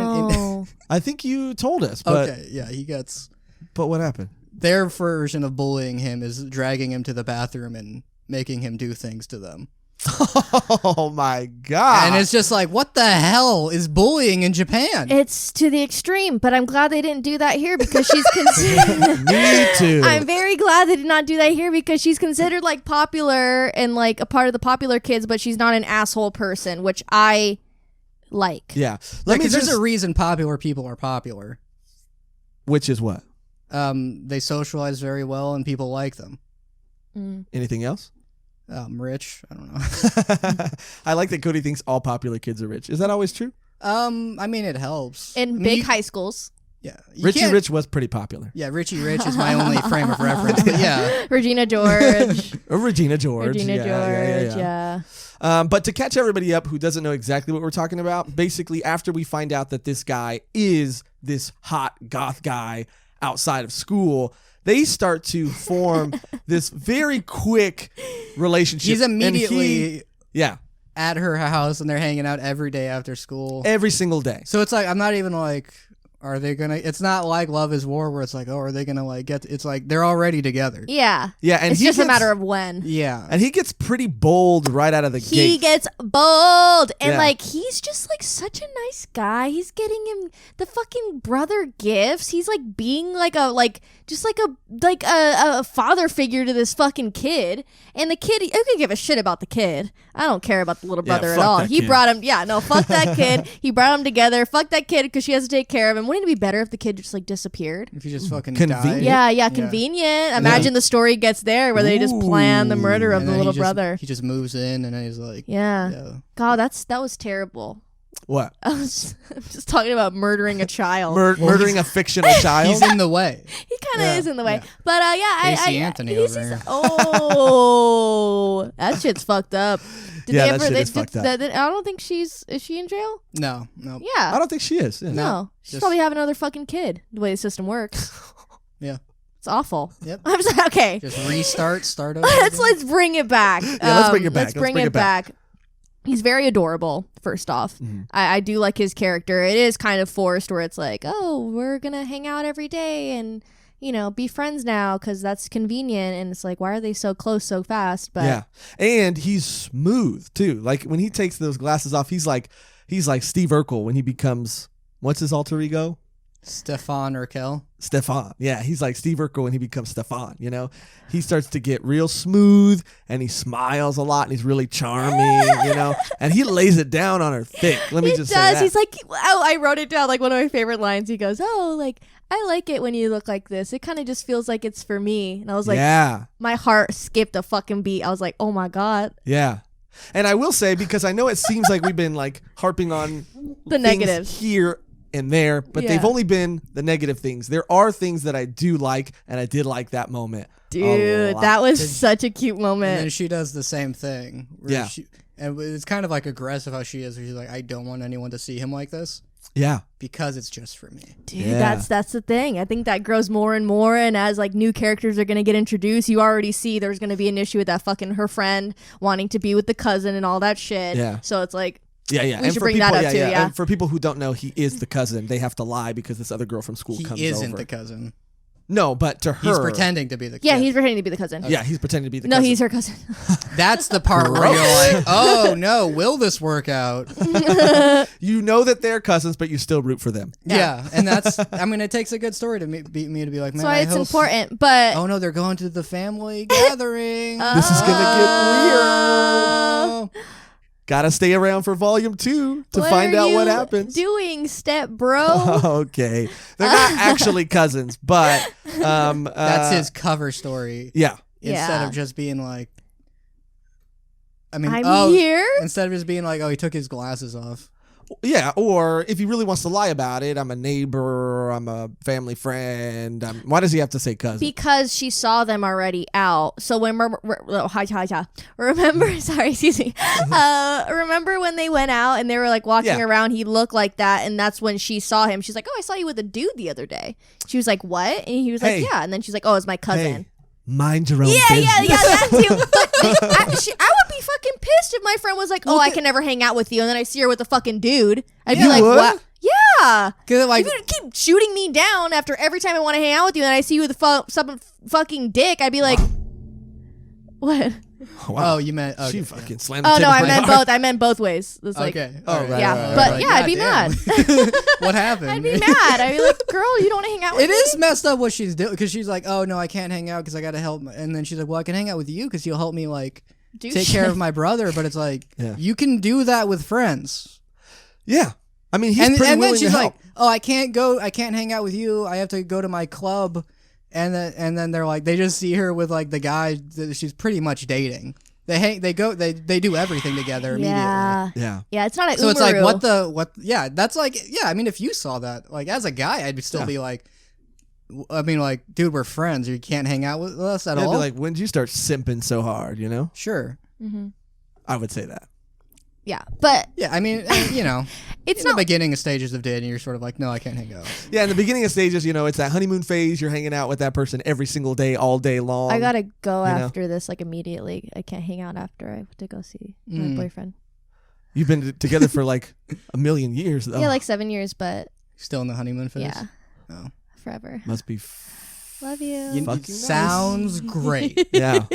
I think you told us. But, okay, yeah, he gets... But what happened? Their version of bullying him is dragging him to the bathroom and making him do things to them. Oh my God. And it's just like, what the hell is bullying in Japan? It's to the extreme, but I'm glad they didn't do that here because she's considered... Me too. I'm very glad they did not do that here because she's considered like popular and like a part of the popular kids, but she's not an asshole person, which I... like. Yeah. Because there's a reason popular people are popular. Which is what? They socialize very well and people like them. Anything else? Rich. I don't know. I like that Cody thinks all popular kids are rich. Is that always true? I mean, it helps. In big high schools. Yeah. Richie Rich was pretty popular. Yeah, Richie Rich is my only frame of reference. But yeah. Regina George. Regina George. Yeah. But to catch everybody up who doesn't know exactly what we're talking about, basically after we find out that this guy is this hot goth guy outside of school, they start to form this very quick relationship. He's immediately at her house and they're hanging out every day after school. Every single day. So it's like, I'm not even like... Are they gonna? It's not like Love is War where it's like, oh, are they gonna like get? It's like they're already together. Yeah, and it's just a matter of when. Yeah, and he gets pretty bold right out of the gate. He gets bold, and like he's just like such a nice guy. He's getting him the fucking brother gifts. He's like being like a father figure to this fucking kid. And the kid, I could give a shit about the kid. I don't care about the little brother at all. He brought him. Yeah, no, fuck that kid. He brought him together. Fuck that kid because she has to take care of him. Wouldn't it be better if the kid just like disappeared? If he just fucking convenient. died? Yeah, convenient. Imagine the story gets there where they just plan the murder of the little brother. He just moves in and then he's like, God, that was terrible. What? I'm just talking about murdering a child. Murdering a fictional child? He's in the way. He kind of is in the way. Yeah. But Anthony over there. Oh, that shit's fucked up. That shit is fucked up. I don't think is she in jail? No. Yeah. I don't think she is. Yeah. No. She's probably having another fucking kid, the way the system works. Yeah. It's awful. Yep. I'm just okay. Just start over. Let's bring it back. Let's bring it back. Let's bring it back. He's very adorable, first off. Mm-hmm. I do like his character. It is kind of forced where it's like, oh, we're going to hang out every day and, be friends now because that's convenient. And it's like, why are they so close so fast? But yeah. And he's smooth, too. Like, when he takes those glasses off, he's like Steve Urkel when he becomes, what's his alter ego? Stefan Urkel. Stefan. Yeah, he's like Steve Urkel when he becomes Stefan, you know? He starts to get real smooth and he smiles a lot and he's really charming, you know? And he lays it down on her thick. Let me just say that. He's like, oh, I wrote it down, like one of my favorite lines. He goes, oh, like, I like it when you look like this. It kind of just feels like it's for me. And I was like, yeah. My heart skipped a fucking beat. I was like, oh my God. Yeah. And I will say, because I know it seems like we've been like harping on The things negatives. here and there, but they've only been the negative things. There are things that I do like, and I did like that moment. Dude, that was such a cute moment. And then she does the same thing. Yeah. And it's kind of like aggressive how she is. Where she's like, I don't want anyone to see him like this. Yeah. Because it's just for me. Dude, Yeah. that's the thing. I think that grows more and more, and as like new characters are gonna get introduced, you already see there's gonna be an issue with that fucking her friend wanting to be with the cousin and all that shit. Yeah. So it's like, Yeah, yeah. We And should for bring people, that up too, yeah. And for people who don't know, he is the cousin. They have to lie because this other girl from school He comes isn't over. the cousin. No, but to her, He's pretending to be the yeah, kid. he's pretending to be the cousin. Yeah, he's pretending to be the No, cousin. he's her cousin. That's the part where you're like, oh no, will this work out? You know that they're cousins, but you still root for them. Yeah, and that's, I mean, it takes a good story to me to be like, man, That's why I it's hope- important. But Oh no, they're going to the family gathering. This is gonna Oh. get weird. Gotta stay around for volume 2 to what find are out what you happens. doing, step bro? Okay, they're not actually cousins, but That's his cover story. Yeah, Instead Yeah. of just being like, I mean, I'm here. instead of just being like, oh, he took his glasses off. yeah. Or if he really wants to lie about it, I'm a neighbor, I'm a family friend. Why does he have to say cousin? Because she saw them already out. So when remember, sorry, excuse me. Remember when they went out and they were like walking Yeah. around? He looked like that, and that's when she saw him. She's like, "Oh, I saw you with a dude the other day." She was like, "What?" And he was Hey. like, "Yeah." And then she's like, "Oh, it's my cousin." Hey, mind your own Yeah, business. that too. But I would be fucking pissed if my friend was like, "Oh, I can never hang out with you," and then I see her with a fucking dude. I'd be You like, would? "What?" Yeah. Cause like, If you keep shooting me down after every time I want to hang out with you, and I see you with some fucking dick, I'd be like, "What?" Wow. oh, you meant okay, She fucking slammed. Oh the no, tip I of my meant heart. both. I meant both ways. It's like, okay. Oh, All right, right, yeah, right, but right. yeah, I'd be Goddamn. mad. What happened? I'd be mad. I'd be like, "Girl, you don't want to hang out with It me?" is messed up what she's doing because she's like, oh no, I can't hang out because I got to help. And then she's like, well, I can hang out with you because you'll help me like Do take shit. care of my brother. But it's like, Yeah. you can do that with friends. Yeah, I mean he's and pretty then willing she's to like, help. oh, I can't hang out with you. I have to go to my club. And then they're like, they just see her with like the guy that she's pretty much dating. They do everything together immediately. Yeah, Yeah. yeah. It's not a So it's like, Umaru. what? Yeah, that's like, yeah. I mean, if you saw that, like, as a guy, I'd still be like, I mean, like, dude, we're friends. You can't hang out with us at They'd all. be like, when did you start simping so hard? You know, Sure. I would say that. Yeah, but Yeah, I mean, you know, it's in the not. beginning of stages of dating, you're sort of like, no, I can't hang out. Yeah, in the beginning of stages, you know, it's that honeymoon phase. You're hanging out with that person every single day, all day long. I gotta go you know? after this like immediately. I can't hang out after I have to go see my boyfriend. You've been together for like a million years, though. Yeah, like 7 years, but Still in the honeymoon phase? yeah, Oh. forever. Must be. Love you. Fucking nice. Sounds great. Yeah.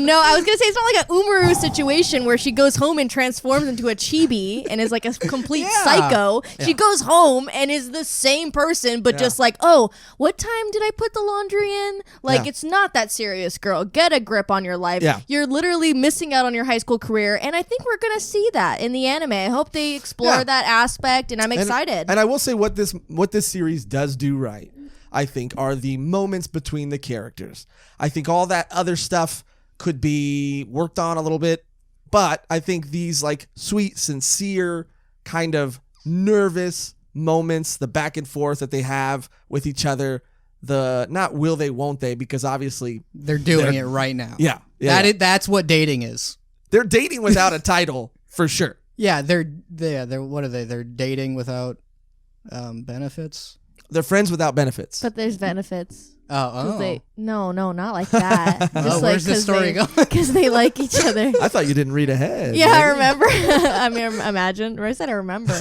No, I was gonna say it's not like a Umaru situation where she goes home and transforms into a chibi and is like a complete Yeah. psycho. She goes home and is the same person, but just like, oh, what time did I put the laundry in? Like, Yeah. it's not that serious, girl. Get a grip on your life. Yeah. You're literally missing out on your high school career, and I think we're gonna see that in the anime. I hope they explore Yeah. that aspect, and I'm excited. And I will say what this series does do right, I think, are the moments between the characters. I think all that other stuff could be worked on a little bit, but I think these like sweet, sincere, kind of nervous moments, the back and forth that they have with each other, the not will they, won't they, because obviously They're doing it right now. yeah. That's what dating is. They're dating without a title for sure. Yeah, they're what are they? They're dating without benefits. They're friends without benefits. but there's benefits. No, not like that. Just where's this story going? Because they like each other. I thought you didn't read ahead. Yeah, I remember. I mean, imagine. I said I remember.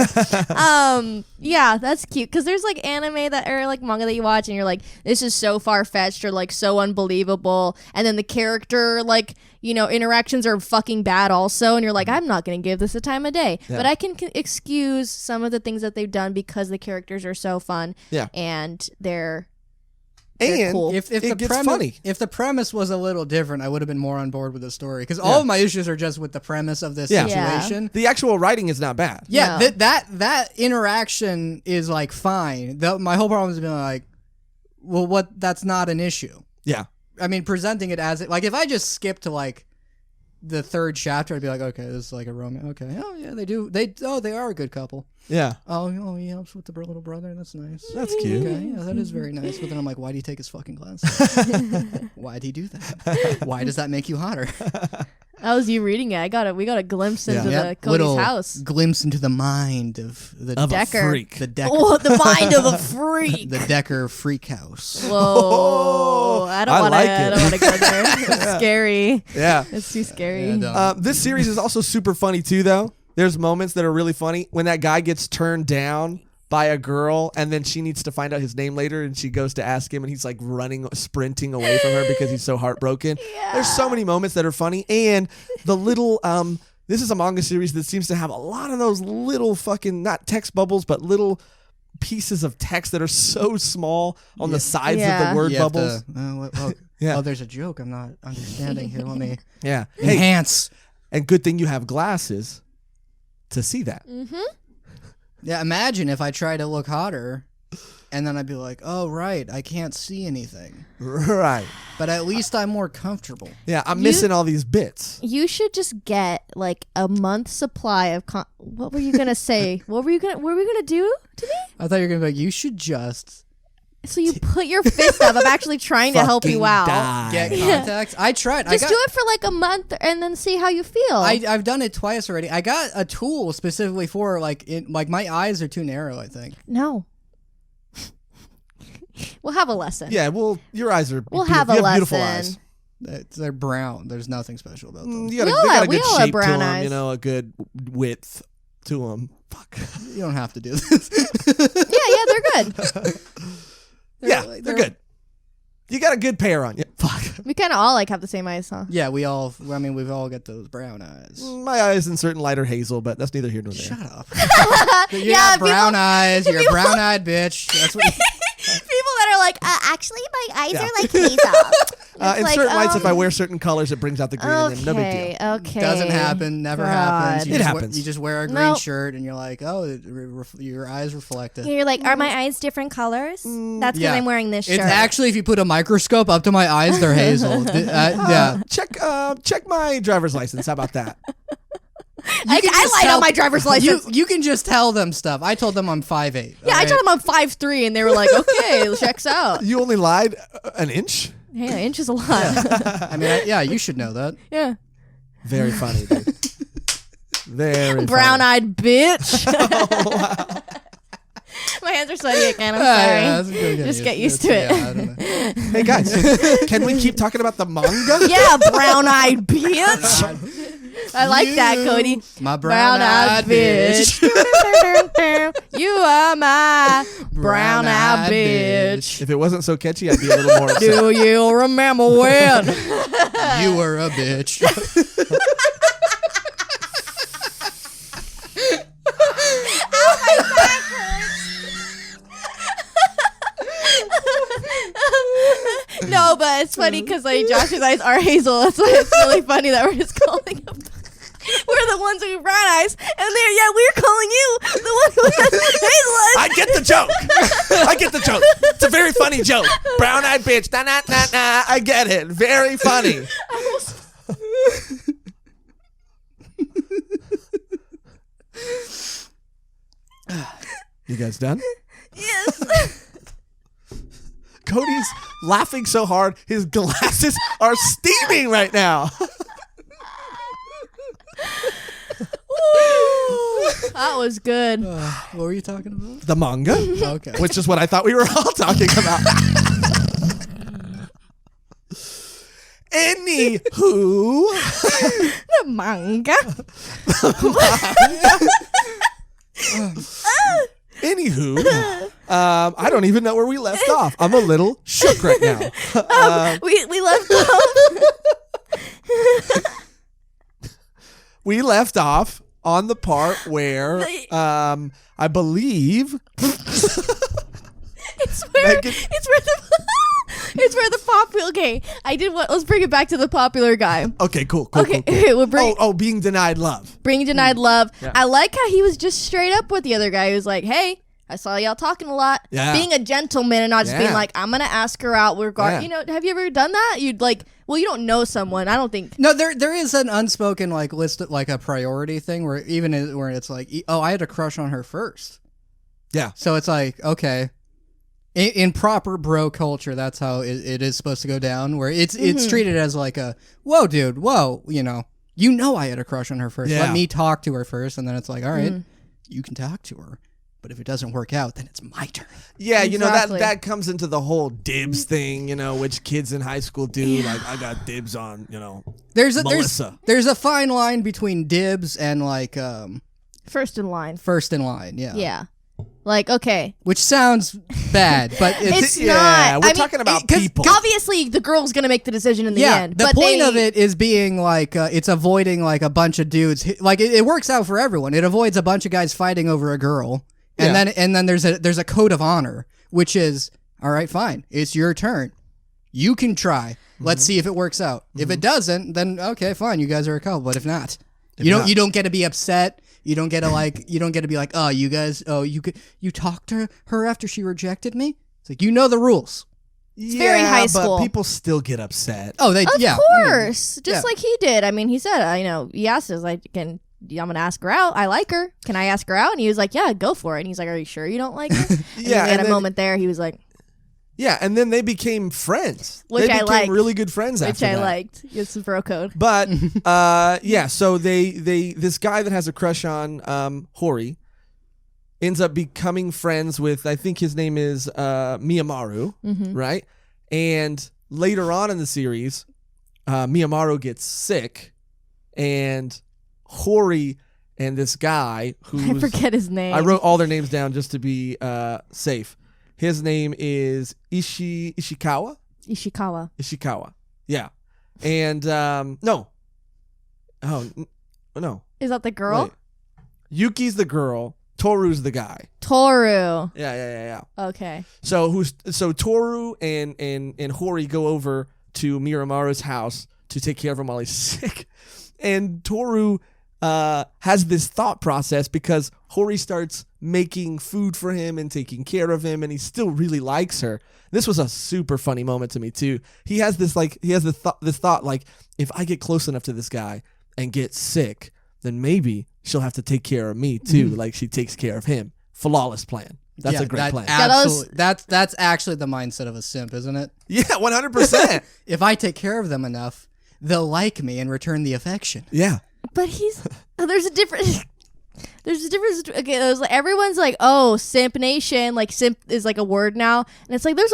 Yeah, that's cute. Because there's like anime that or like manga that you watch, and you're like, this is so far fetched or like so unbelievable, and then the character like interactions are fucking bad also, and you're like, I'm not gonna give this a time of day. Yeah. But I can excuse some of the things that they've done because the characters are so fun. Yeah, and they're cool. If it the gets premise, funny. If the premise was a little different, I would have been more on board with the story. Because all of my issues are just with the premise of this situation. The actual writing is not bad. Yeah, No. that interaction is like fine. My whole problem has been like, well, that's not an issue. Yeah. I mean, presenting it as like if I just skip to like the third chapter, I'd be like, okay, this is like a romance. Okay, oh yeah, they are a good couple. Yeah. Oh, he helps with the little brother. That's nice. That's cute. Okay, yeah, that is very nice. But then I'm like, why do you take his fucking glasses? Why'd he do that? Why does that make you hotter? That was you reading it. We got a glimpse into the Cody's little house. Glimpse into the mind of the Decker. A freak. The Decker. Oh, the mind of a freak. The Decker freak house. Whoa! I don't want to go there. It's scary. Yeah. It's too scary. Yeah, This series is also super funny too, though. There's moments that are really funny when that guy gets turned down by a girl, and then she needs to find out his name later, and she goes to ask him, and he's like sprinting away from her because he's so heartbroken. Yeah. There's so many moments that are funny, and the little this is a manga series that seems to have a lot of those little fucking not text bubbles, but little pieces of text that are so small on the sides of the word bubbles. Oh, there's a joke I'm not understanding here. Let me Hey, enhance. and good thing you have glasses to see that. Mm-hmm. Yeah, imagine if I try to look hotter, and then I'd be like, oh, right, I can't see anything. Right. But at least I'm more comfortable. Yeah, I'm missing all these bits. You should just get like a month's supply of. What were you gonna say? What were we gonna do to me? I thought you were going to be like, you should just So you put your fist up. I'm actually trying to help you out. Die. get contacts. I tried. Just do it for like a month and then see how you feel. I've done it twice already. I got a tool specifically for like my eyes are too narrow, I think. No. We'll have a lesson. Yeah, well, your eyes are We'll beautiful. have a You lesson. beautiful eyes. They're brown. There's nothing special about them. You got We a, all they got have- a we good all have shape to brown them, eyes. a good width to them. Fuck. You don't have to do this. Yeah, they're good. They're good. You got a good pair on you. Fuck. We kind of all like have the same eyes, huh? Yeah, we've all got those brown eyes. My eyes in certain light are hazel, but that's neither here nor there. Shut up. You Yeah, got brown eyes. You're a brown-eyed bitch. That's what. People that are like, actually, my eyes Yeah. are like hazel. In like, certain lights, if I wear certain colors, it brings out the green, and then no big deal. Okay. Doesn't happen. Never God. happens. It happens. You just wear a green Nope. shirt, and you're like, oh, your eyes reflect it. You're like, are my eyes different colors? That's because Yeah. I'm wearing this shirt. It's actually, if you put a microscope up to my eyes, they're hazel. Yeah. Check my driver's license. How about that? I lied on my driver's license. You can just tell them stuff. I told them I'm 5'8". Yeah, I told them I'm 5'3", and they were like, okay, checks out. You only lied an inch? Hey, an inch is a lot. I mean, yeah, you should know that. Yeah. Very funny, dude. Very funny. Brown-eyed bitch. My hands are sweaty again. I'm sorry. Yeah, that's good. Just get used to it. Yeah, I don't know. Hey, guys, can we keep talking about the manga? Yeah, brown-eyed bitch. I like that, Cody. My brown-eyed bitch. You are my brown-eyed bitch. If it wasn't so catchy, I'd be a little more upset. Do you remember when? You were a bitch. No, but it's funny because like Josh's eyes are hazel. That's why it's really funny that we're just calling him. We're the ones with brown eyes, and we're calling you the one who has hazel eyes. I get the joke. I get the joke. It's a very funny joke. Brown-eyed bitch. Nah, nah, nah, nah. I get it. Very funny. You guys done? Yes. Cody's laughing so hard, his glasses are steaming right now. That was good. What were you talking about? The manga, Okay. which is what I thought we were all talking about. Anywho. The manga. Anywho, I don't even know where we left off. I'm a little shook right now. We left off. We left off on the part where I believe it's where the popular. Okay, let's bring it back to the popular guy. Okay, cool. Okay, Cool. we'll bring. Being denied love. Bring denied love. Yeah. I like how he was just straight up with the other guy. He was like, "Hey, I saw y'all talking a lot." Yeah. Being a gentleman and not just being like, "I'm gonna ask her out." Yeah. You know, have you ever done that? You'd like, well, you don't know someone. I don't think. No, there is an unspoken like list, like a priority thing where where it's like, oh, I had a crush on her first. Yeah. So it's like, okay, in proper bro culture, that's how it is supposed to go down. Where it's treated as like a, whoa, dude, whoa, you know I had a crush on her first. Yeah. Let me talk to her first, and then it's like, all right, you can talk to her. But if it doesn't work out, then it's my turn. Yeah, Exactly. that comes into the whole dibs thing, which kids in high school do. Yeah. Like, I got dibs on, Melissa. There's a fine line between dibs and like First in line. first in line. Yeah. Yeah. Like, okay. Which sounds bad, but It's Yeah, not. we're I mean, talking about 'cause people. Obviously, the girl's gonna make the decision in the end. The but point of it is being like it's avoiding like a bunch of dudes. Like it works out for everyone. It avoids a bunch of guys fighting over a girl, and then there's a code of honor, which is all right, fine, it's your turn. You can try. Let's see if it works out. If it doesn't, then okay, fine, you guys are a couple. But if not, you don't get to be upset. You don't get to be like, oh, you guys, you talked to her after she rejected me. It's like, the rules. It's very high school. But people still get upset. Oh, Of yeah, course. Just like he did. I mean, he said, he asked us, like, I'm going to ask her out. I like her. Can I ask her out? And he was like, yeah, go for it. And he's like, are you sure you don't like her? And Yeah, we had and a then- moment there. He was like, Yeah, and then they became friends. Which they I became liked. really good friends which after I that. liked. It's a bro code. But so they this guy that has a crush on Hori ends up becoming friends with, I think his name is Miyamaru, right? And later on in the series, Miyamaru gets sick, and Hori and this guy who I forget his name. I wrote all their names down just to be safe. His name is Ishikawa. Ishikawa. Yeah. And no. Oh, no. Is that the girl? Wait. Yuki's the girl. Toru's the guy. Toru. Yeah. Okay. So Toru and Hori go over to Miyamaru's house to take care of him while he's sick. And Toru has this thought process because Hori starts making food for him and taking care of him, and he still really likes her. This was a super funny moment to me too. He has this thought like, if I get close enough to this guy and get sick, then maybe she'll have to take care of me too, like she takes care of him. Flawless plan. That's a great plan. Absolutely. That's actually the mindset of a simp, isn't it? Yeah, 100%. If I take care of them enough, they'll like me and return the affection. Yeah. But there's a difference. Okay, everyone's like, oh, simp nation. Like, simp is like a word now, and it's like there's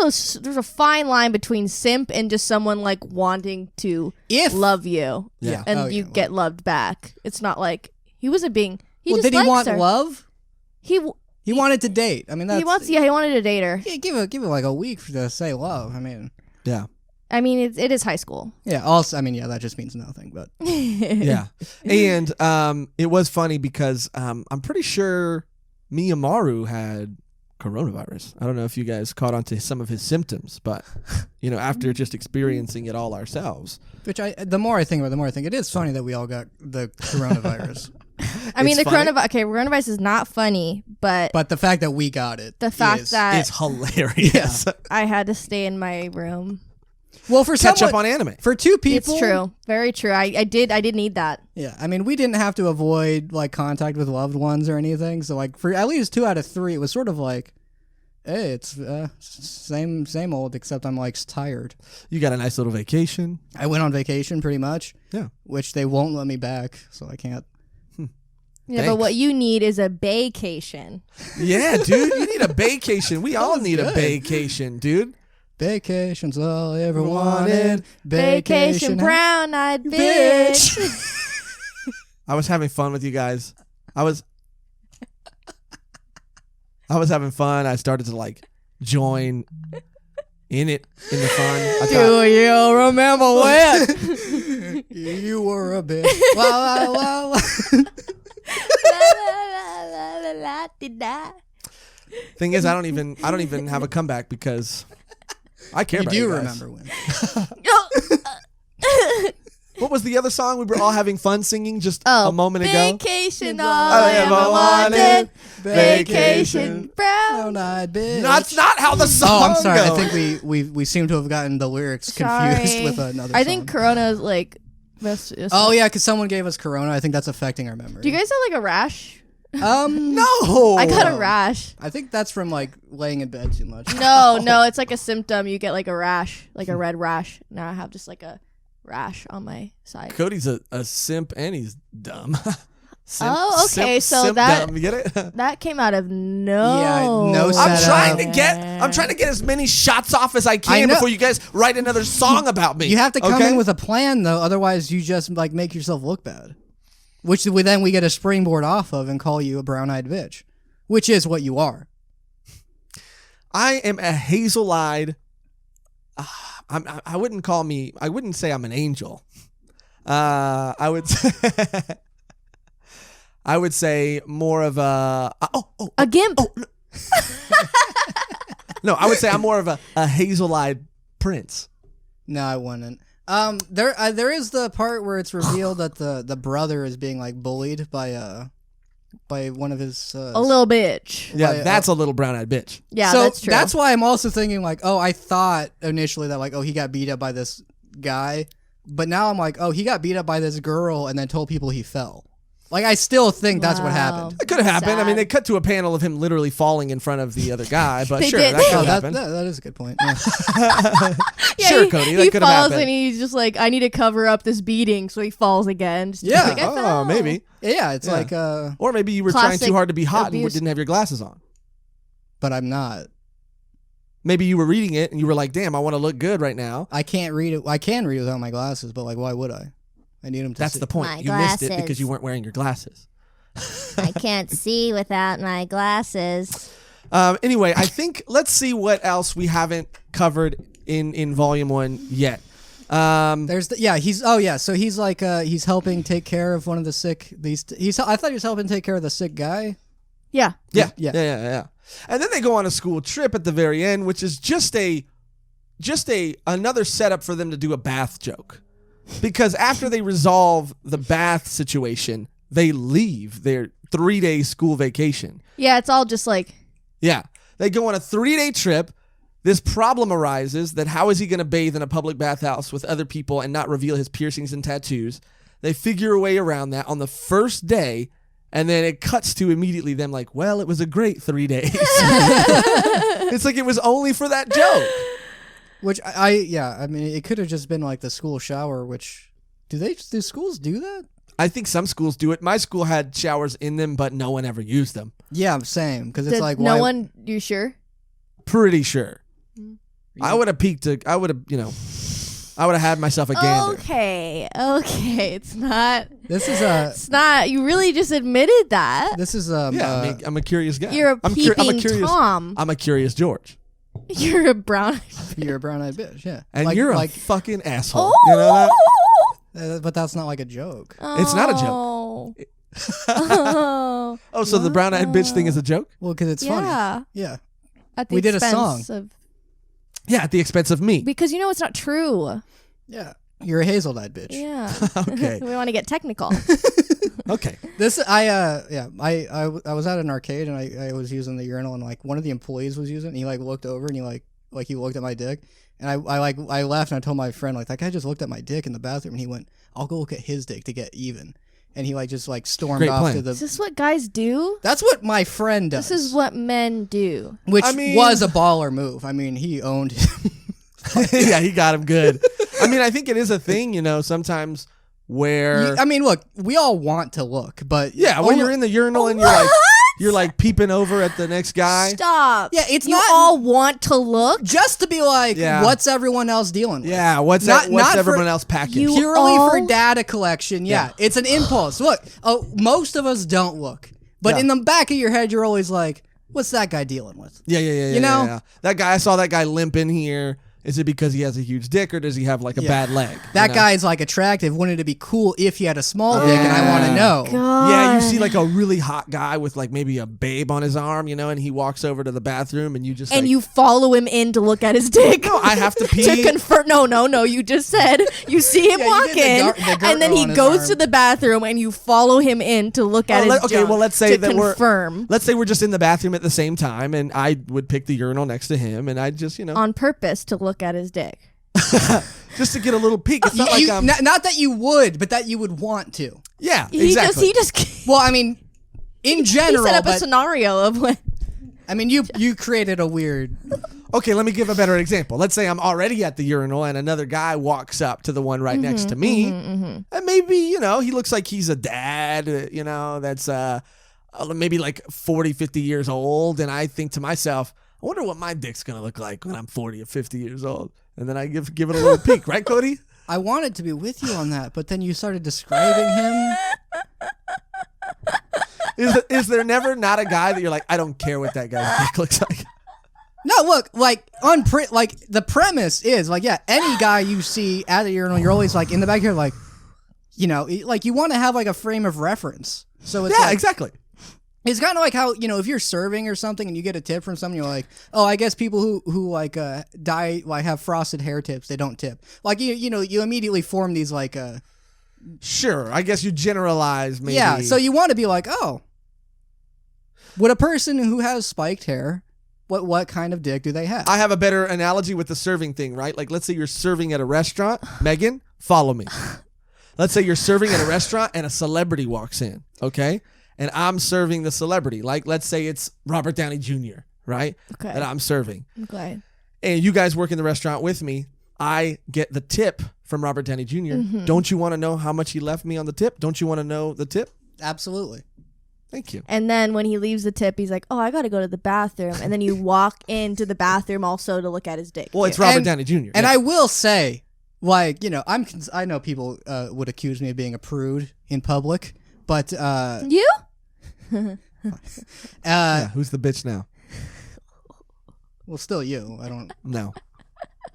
a fine line between simp and just someone like wanting to love you, and you get loved back. It's not like he wasn't being. Did he want love? He wanted to date. I mean, he wanted to date her. Yeah, give it like a week to say love. I mean, yeah. I mean, it is high school. Yeah. Also, I mean, yeah, that just means nothing. But yeah, and it was funny because I'm pretty sure Miyamaru had coronavirus. I don't know if you guys caught on to some of his symptoms, but after just experiencing it all ourselves. Which the more I think about it, the more I think it is funny that we all got the coronavirus. I mean, the coronavirus is not funny, but the fact that we got it, the fact that it's hilarious. I had to stay in my room. Well, for catch up on anime. For two people, it's true, very true. I did need that. Yeah, I mean, we didn't have to avoid like contact with loved ones or anything. So like for at least 2 out of 3, it was sort of like, hey, it's same old, except I'm like tired. You got a nice little vacation. I went on vacation pretty much. Yeah, which they won't let me back, so I can't. Yeah, Thanks. But what you need is a vacation. Yeah, dude, you need a vacation. We all need a vacation, dude. Vacation's all I ever wanted. Vacation brown-eyed bitch. I was having fun with you guys. I was having fun. I started to like join in the fun. Do you remember when you were a bitch? La, la, la, la. Thing is, I don't even have a comeback because I care about you guys. Remember when? What was the other song we were all having fun singing just a moment ago? Vacation all I ever wanted. Vacation brown-eyed bitch. That's not how the song Oh, I'm sorry. goes. I think we seem to have gotten the lyrics confused with another song. I think Corona's like best. Oh yeah, because someone gave us Corona. I think that's affecting our memory. Do you guys have like a rash? No. I got a rash. I think that's from like laying in bed too much. No, it's like a symptom. You get like a rash, like a red rash. Now I have just like a rash on my side. Cody's a simp and he's dumb. Oh, okay, so simp that- dumb. You get it? That came out of no. Yeah, no I'm setup. trying to get as many shots off as I I can know. before you guys write another song about me. You have to come okay? in with a plan though, otherwise you just like make yourself look bad. Which we get a springboard off of and call you a brown-eyed bitch, which is what you are. I am a hazel-eyed. I wouldn't say I'm an angel. I would. I would say more of a. A gimp. No, I would say I'm more of a hazel-eyed prince. No, I wouldn't. There is the part where it's revealed that the brother is being like bullied by one of his A little bitch. Yeah, that's a little brown-eyed bitch. Yeah, so that's true. that's why I'm also thinking like, oh, I thought initially that like, oh, he got beat up by this guy, but now I'm like, oh, he got beat up by this girl and then told people he fell. Like, I still think that's what happened. It could have happened. I mean, Sad. they cut to a panel of him literally falling in front of the other guy, but They sure, did. that could Oh, have that, happened. that is a good point. Yeah. Yeah, Sure, he, Cody, that he could have falls happened. and he's just like, I need to cover up this beating, so he falls again. Just Yeah. like, I fell. Oh, maybe. Yeah, it's Yeah. like, Or maybe you were trying Classic too hard to be hot and abuse. didn't have your glasses on. but I'm not. Maybe you were reading it and you were like, damn, I want to look good right now. I can't read it. I can read without my glasses, but like, why would I? I need them to That's see. the point. My You missed it glasses. because you weren't wearing your glasses. I can't see without my glasses. Anyway, I think let's see what else we haven't covered in volume 1 yet. There's so he's like he's helping take care of one of the sick. I thought he was helping take care of the sick guy. Yeah. Yeah. And then they go on a school trip at the very end, which is just another setup for them to do a bath joke. Because after they resolve the bath situation, they leave their 3-day school vacation. Yeah, it's all just like, Yeah. They go on a 3-day trip. This problem arises that how is he going to bathe in a public bathhouse with other people and not reveal his piercings and tattoos? They figure a way around that on the first day, and then it cuts to immediately them like, well, it was a great 3 days. It's like it was only for that joke. Which I mean, it could have just been like the school shower. Which do schools do that? I think some schools do it. My school had showers in them, but no one ever used them. Yeah, same. Because it's did like no why, one, you sure? Pretty sure. I would have peeked. I would have had myself a gander. Okay. It's not, This is you really just admitted that. this is Yeah, I'm a curious guy. You're a I'm peeping curious. Tom. I'm a curious George. You're a brown. you're a brown-eyed bitch. Yeah, And like, you're a like, fucking asshole. Oh. You know that? but that's not like a joke. It's not a joke. Oh. Oh, so the brown-eyed bitch thing is a joke? Well, because it's funny. Yeah. Yeah, At the We did a expense song. of, Yeah, at the expense of me. because you know it's not true. yeah. You're a hazel-eyed bitch. Yeah. Okay. We want to get technical. Okay. This I was at an arcade and I was using the urinal and like one of the employees was using it and he like looked over and he he looked at my dick and I laughed and I told my friend like that guy just looked at my dick in the bathroom and he went, I'll go look at his dick to get even, and he like just like stormed Great off plan. to the. Is this what guys do? That's what my friend does. This is what men do. which I mean- was a baller move. I mean, he owned him. Yeah, he got him good. I mean, I think it is a thing, sometimes where... I mean, look, we all want to look, but yeah, when you're in the urinal and you're like... You're like peeping over at the next guy. Stop. Yeah, it's you not- all want to look. Just to be like, Yeah. what's everyone else dealing with? Yeah, what's Not everyone for- else packing? You Purely for all- data collection. Yeah, it's an impulse. Look, most of us don't look. But Yeah. in the back of your head, you're always like, what's that guy dealing with? Yeah. You know? Yeah. That guy, I saw that guy limp in here. Is it because he has a huge dick or does he have like a bad leg? That you know? guy is like attractive. Wouldn't it be cool if he had a small dick? And I want to know. God. Yeah, you see like a really hot guy with like maybe a babe on his arm, you know, and he walks over to the bathroom and you just And like, you follow him in to look at his dick. No, I have to pee. to confirm. No. You just said you see him Yeah, you walk did the in, the and then girdle he on his goes arm. to the bathroom, and you follow him in to look at his. Okay, junk well let's say to that confirm let's say we're just in the bathroom at the same time, and I would pick the urinal next to him, and I'd just on purpose to look at his dick. just to get a little peek. It's not like I'm not that you would, but that you would want to. yeah, He exactly. just Well, I mean, in he general, set up a but scenario of when. I mean, you created a weird. Okay, let me give a better example. Let's say I'm already at the urinal and another guy walks up to the one right next to me. And maybe, you know, he looks like he's a dad, you know, that's maybe like 40, 50 years old. And I think to myself, I wonder what my dick's going to look like when I'm 40 or 50 years old. And then I give it a little peek, right, Cody? I wanted to be with you on that, but then you started describing him. Is there never not a guy that you're like, I don't care what that guy's dick looks like? No, look, like like the premise is like, yeah, any guy you see at the urinal, you're always like in the back here, like, you know, like you want to have like a frame of reference. So it's Yeah, like, exactly. It's kind of like how, you know, if you're serving or something and you get a tip from someone, you're like, oh, I guess people who like have frosted hair tips, they don't tip. Like you know, you immediately form these like Sure, I guess you generalize maybe. yeah. So you want to be like, oh, would a person who has spiked hair, what kind of dick do they have? I have a better analogy with the serving thing, right? Like, let's say you're serving at a restaurant. Megan, follow me. Let's say you're serving at a restaurant and a celebrity walks in, okay? And I'm serving the celebrity. Like, let's say it's Robert Downey Jr., right? Okay. That I'm serving. Okay. And you guys work in the restaurant with me. I get the tip from Robert Downey Jr. Don't you want to know how much he left me on the tip? Don't you want to know the tip? Absolutely. Thank you. And then when he leaves the tip, he's like, "Oh, I got to go to the bathroom." And then you walk into the bathroom also to look at his dick. Well, it's too. Robert Downey Jr. And yeah. I will say, like, you know, I know people would accuse me of being a prude in public, but You? Yeah, who's the bitch now? well, still you. I don't. No.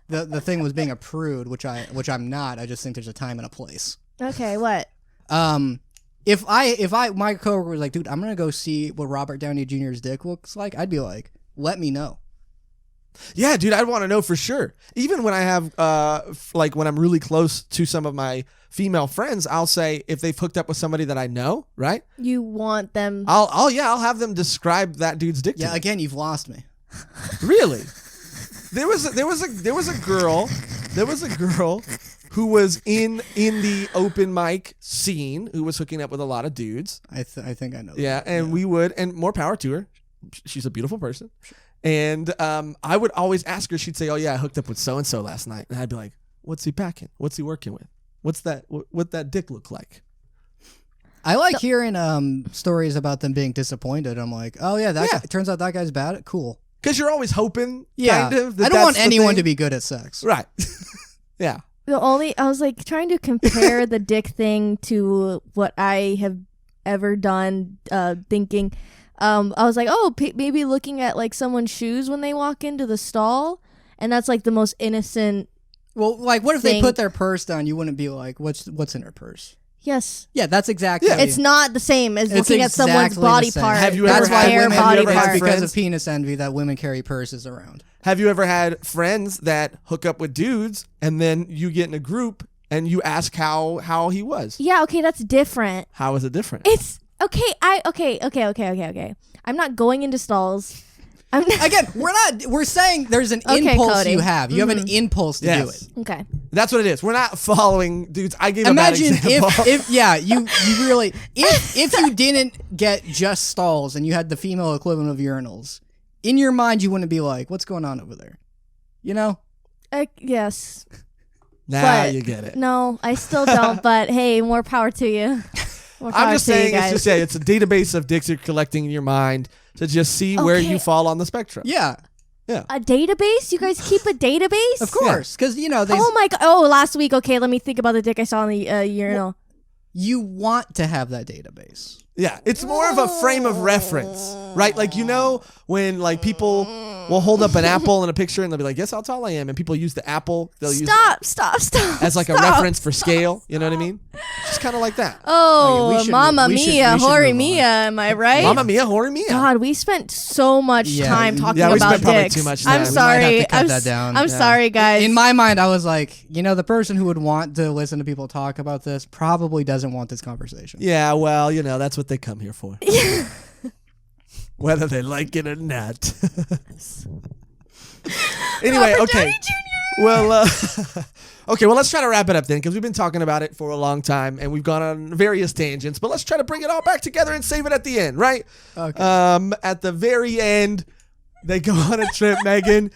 The thing was being a prude, which I'm not. I just think there's a time and a place. Okay, what? If my coworker was like, dude, I'm gonna go see what Robert Downey Jr.'s dick looks like, I'd be like, let me know. Yeah, dude, I'd want to know for sure. Even when I have, like when I'm really close to some of my female friends, I'll say if they've hooked up with somebody that I know, right? You want them? I'll have them describe that dude's dick to Yeah, me. again, you've lost me. Really? There was a girl who was in the open mic scene who was hooking up with a lot of dudes. I think I know. Yeah, that. and we would, and more power to her. She's a beautiful person. And I would always ask her, she'd say, "Oh yeah, I hooked up with so and so last night." And I'd be like, "What's he packing? What's he working with? What's that what that dick look like?" I like hearing stories about them being disappointed. I'm like, oh yeah, that guy, it turns out that guy's bad. Cool. Because you're always hoping, Yeah, kind of. That I don't that's want the anyone thing. to be good at sex. Right. Yeah. I was like trying to compare the dick thing to what I have ever done, thinking. I was like, oh, maybe looking at like someone's shoes when they walk into the stall, and that's like the most innocent. Well, like, what if they thing. put their purse down? You wouldn't be like, what's in her purse? Yes, Yeah, that's exactly. Yeah. it's not the same as It's looking at someone's exactly body the same. part. Have you That's ever why had their women have you body ever had part. because friends? of penis envy that women carry purses around. Have you ever had friends that hook up with dudes and then you get in a group and you ask how he was? Yeah, okay, that's different. How is it different? It's okay. Okay. I'm not going into stalls. I'm not, Again, we're saying there's an Okay, impulse Cody. you have. You have an impulse to do Yes. it. okay. That's what it is. We're not following dudes. I gave a Imagine bad example. if yeah, you really if you didn't get just stalls and you had the female equivalent of urinals, in your mind you wouldn't be like, what's going on over there? You know? Yes. Now but- you get it. No, I still don't. But hey, more power to you. We'll I'm talk just to you saying, guys. it's a database of dicks you're collecting in your mind to just see where Okay. you fall on the spectrum. Yeah, A database? You guys keep a database? of course, because they Oh my god! Oh, last week. Okay, let me think about the dick I saw in the urinal. you want to have that database. Yeah, it's more of a frame of reference, right? Like, when like people will hold up an apple in a picture and they'll be like, "Guess how tall I am," and people use the apple. They'll use Stop! as like a stop. reference for scale. You know what I mean? Just kind of like that. Oh, Okay, we should Mamma move- we should- Mia, we should move Horimiya, am I right? Mamma Mia, Horimiya. God, we spent so much Yeah, time talking yeah, we about spent probably dicks. too much I'm time. We might sorry. have to cut I'm that down. I'm Yeah. sorry, guys. In my mind, I was like, the person who would want to listen to people talk about this probably doesn't want this conversation. Yeah, well, that's what they come here for. Whether they like it or not. Anyway, Robert okay. Downey Jr. Well, okay. Well, let's try to wrap it up then, because we've been talking about it for a long time and we've gone on various tangents. But let's try to bring it all back together and save it at the end, right? Okay. At the very end, they go on a trip. Megan,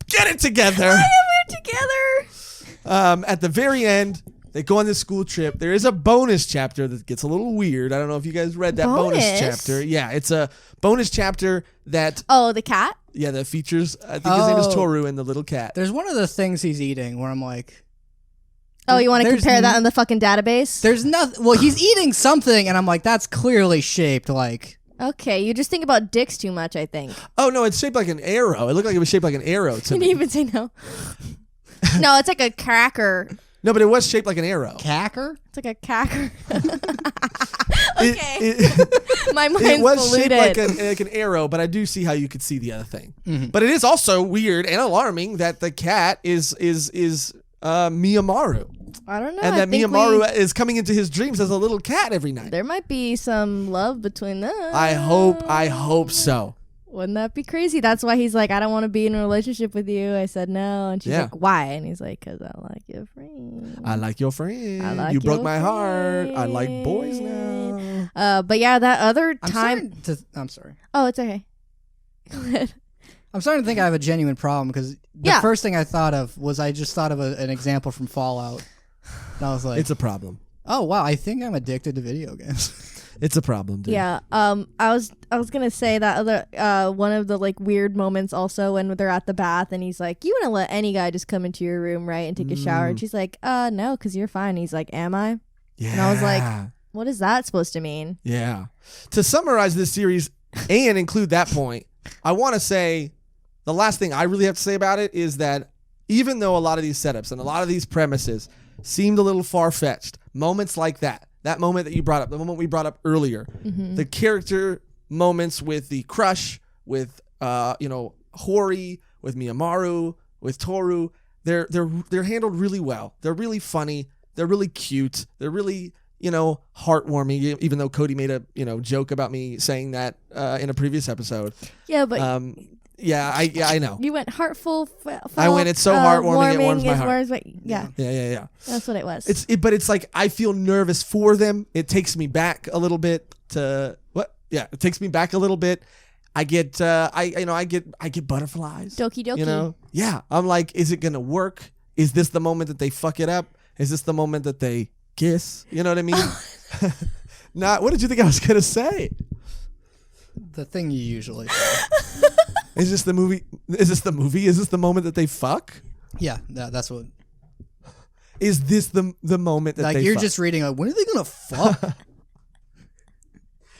get it together. We're together. At the very end, they go on this school trip. There is a bonus chapter that gets a little weird. I don't know if you guys read that bonus Bonus? chapter. Yeah, it's a bonus chapter that Oh, the cat. that features. I think his name is Oh. Toru and the little cat. There's one of the things he's eating where I'm like, Oh, you want to There's compare that n- in the fucking database? there's nothing. Well, he's eating something, and I'm like, that's clearly shaped like. Okay, you just think about dicks too much, I think. Oh no, it's shaped like an arrow. It looked like it was shaped like an arrow to Can me. you even say no? No, it's like a cracker. No, but it was shaped like an arrow. Cacker? It's like a cacker. It- Okay. it- My mind's It was polluted. shaped like an arrow, but I do see how you could see the other thing. Mm-hmm. But it is also weird and alarming that the cat is Miyamaru, I don't know. and I that think Miyamaru is coming into his dreams as a little cat every night. there might be some love between them. I hope so. Wouldn't that be crazy? That's why he's like, I don't want to be in a relationship with you. I said no, and she's Yeah. like, why? And he's like, because I like your friend. I like your friend. I like you broke your my heart. I like boys friend. now. But yeah, that other time. I'm sorry. Oh, it's okay. Go ahead. I'm starting to think I have a genuine problem because the Yeah. first thing I thought of was I just thought of an example from Fallout. And I was like, It's a problem. oh wow, I think I'm addicted to video games. It's a problem, dude. Yeah. I was gonna say that other one of the like weird moments also when they're at the bath and he's like, you wouldn't let any guy just come into your room, right, and take a shower? And she's like, no, because you're fine. And he's like, am I? Yeah. And I was like, what is that supposed to mean? Yeah. To summarize this series and include that point, I want to say the last thing I really have to say about it is that even though a lot of these setups and a lot of these premises seemed a little far-fetched, moments like that moment that you brought up, the moment we brought up earlier, the character moments with the crush, with Hori, with Miyamaru, with Toru, they're handled really well. They're really funny. They're really cute. They're really heartwarming. Even though Cody made a joke about me saying that in a previous episode. Yeah, but I know. you went heartful. I went, it's so heartwarming, it warms my it heart. warms my- yeah, Yeah. that's what it was. But it's like I feel nervous for them. It takes me back a little bit to what? Yeah, it takes me back a little bit. I get I get butterflies. Doki doki. Yeah. I'm like, is it gonna work? Is this the moment that they fuck it up? Is this the moment that they kiss? You know what I mean? What did you think I was gonna say? The thing you usually say. Is this the movie? Is this the movie? Is this the moment that they fuck? Yeah, that's what. Is this the moment that Like they you're fuck? just reading like, when are they gonna fuck?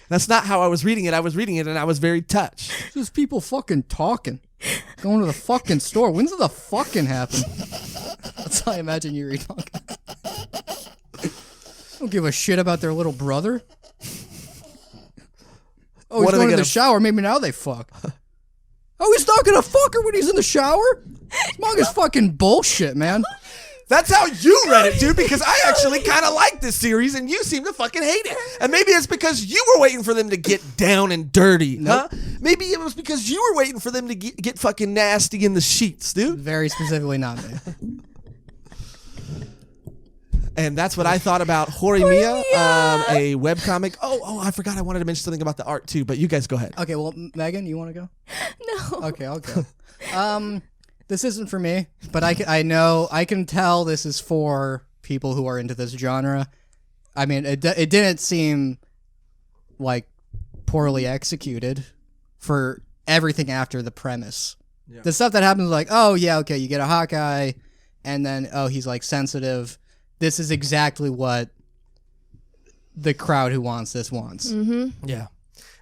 That's not how I was reading it. I was reading it and I was very touched. Just people fucking talking, going to the fucking store. When's the fucking happen? That's how I imagine you read manga. Don't give a shit about their little brother. Oh, What he's are they going to gonna the shower. Maybe now they fuck. Oh, he's not gonna fuck her when he's in the shower? This manga's fucking bullshit, man. That's how you read it, dude, because I actually kind of like this series and you seem to fucking hate it. And maybe it's because you were waiting for them to get down and dirty, huh? Maybe it was because you were waiting for them to get fucking nasty in the sheets, dude. Very specifically not me. And that's what I thought about Horimiya, a webcomic. Oh, I forgot I wanted to mention something about the art too, but you guys go ahead. Okay, well, Megan, you want to go? No. Okay, I'll go. This isn't for me, but I can tell this is for people who are into this genre. I mean, it didn't seem like poorly executed for everything after the premise. Yeah. The stuff that happens, like, oh yeah, okay, you get a Hawkeye, and then he's like sensitive. This is exactly what the crowd who wants this wants. Mm-hmm. Yeah.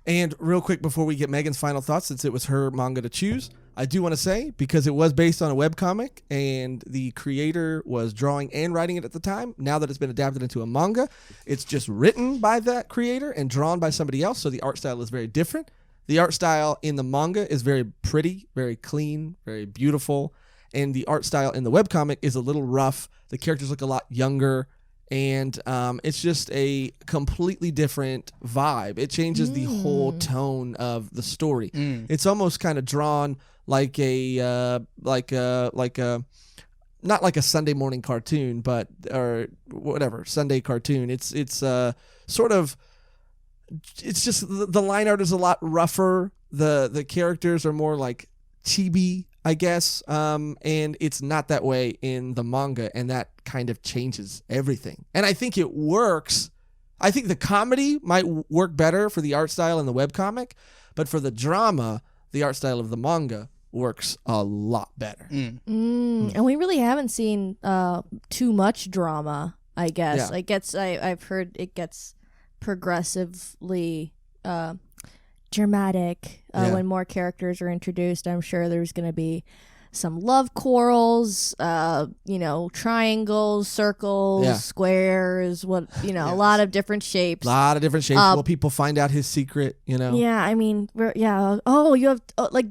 And real quick before we get Megan's final thoughts, since it was her manga to choose, I do want to say, because it was based on a webcomic and the creator was drawing and writing it at the time, now that it's been adapted into a manga, it's just written by that creator and drawn by somebody else, so the art style is very different. The art style in the manga is very pretty, very clean, very beautiful, and the art style in the webcomic is a little rough. The characters look a lot younger, and it's just a completely different vibe. It changes the whole tone of the story. It's almost kind of drawn like a not like a Sunday morning cartoon, but or whatever Sunday cartoon. It's sort of, it's just the line art is a lot rougher. The characters are more like chibi, I guess, and it's not that way in the manga, and that kind of changes everything. And I think it works. I think the comedy might work better for the art style in the webcomic, but for the drama, the art style of the manga works a lot better. And we really haven't seen too much drama, I guess. Yeah. I've heard it gets progressively dramatic when more characters are introduced. I'm sure there's going to be some love quarrels, triangles, circles, squares, a lot of different shapes. A lot of different shapes. Will people find out his secret, Yeah, I mean, oh, you have,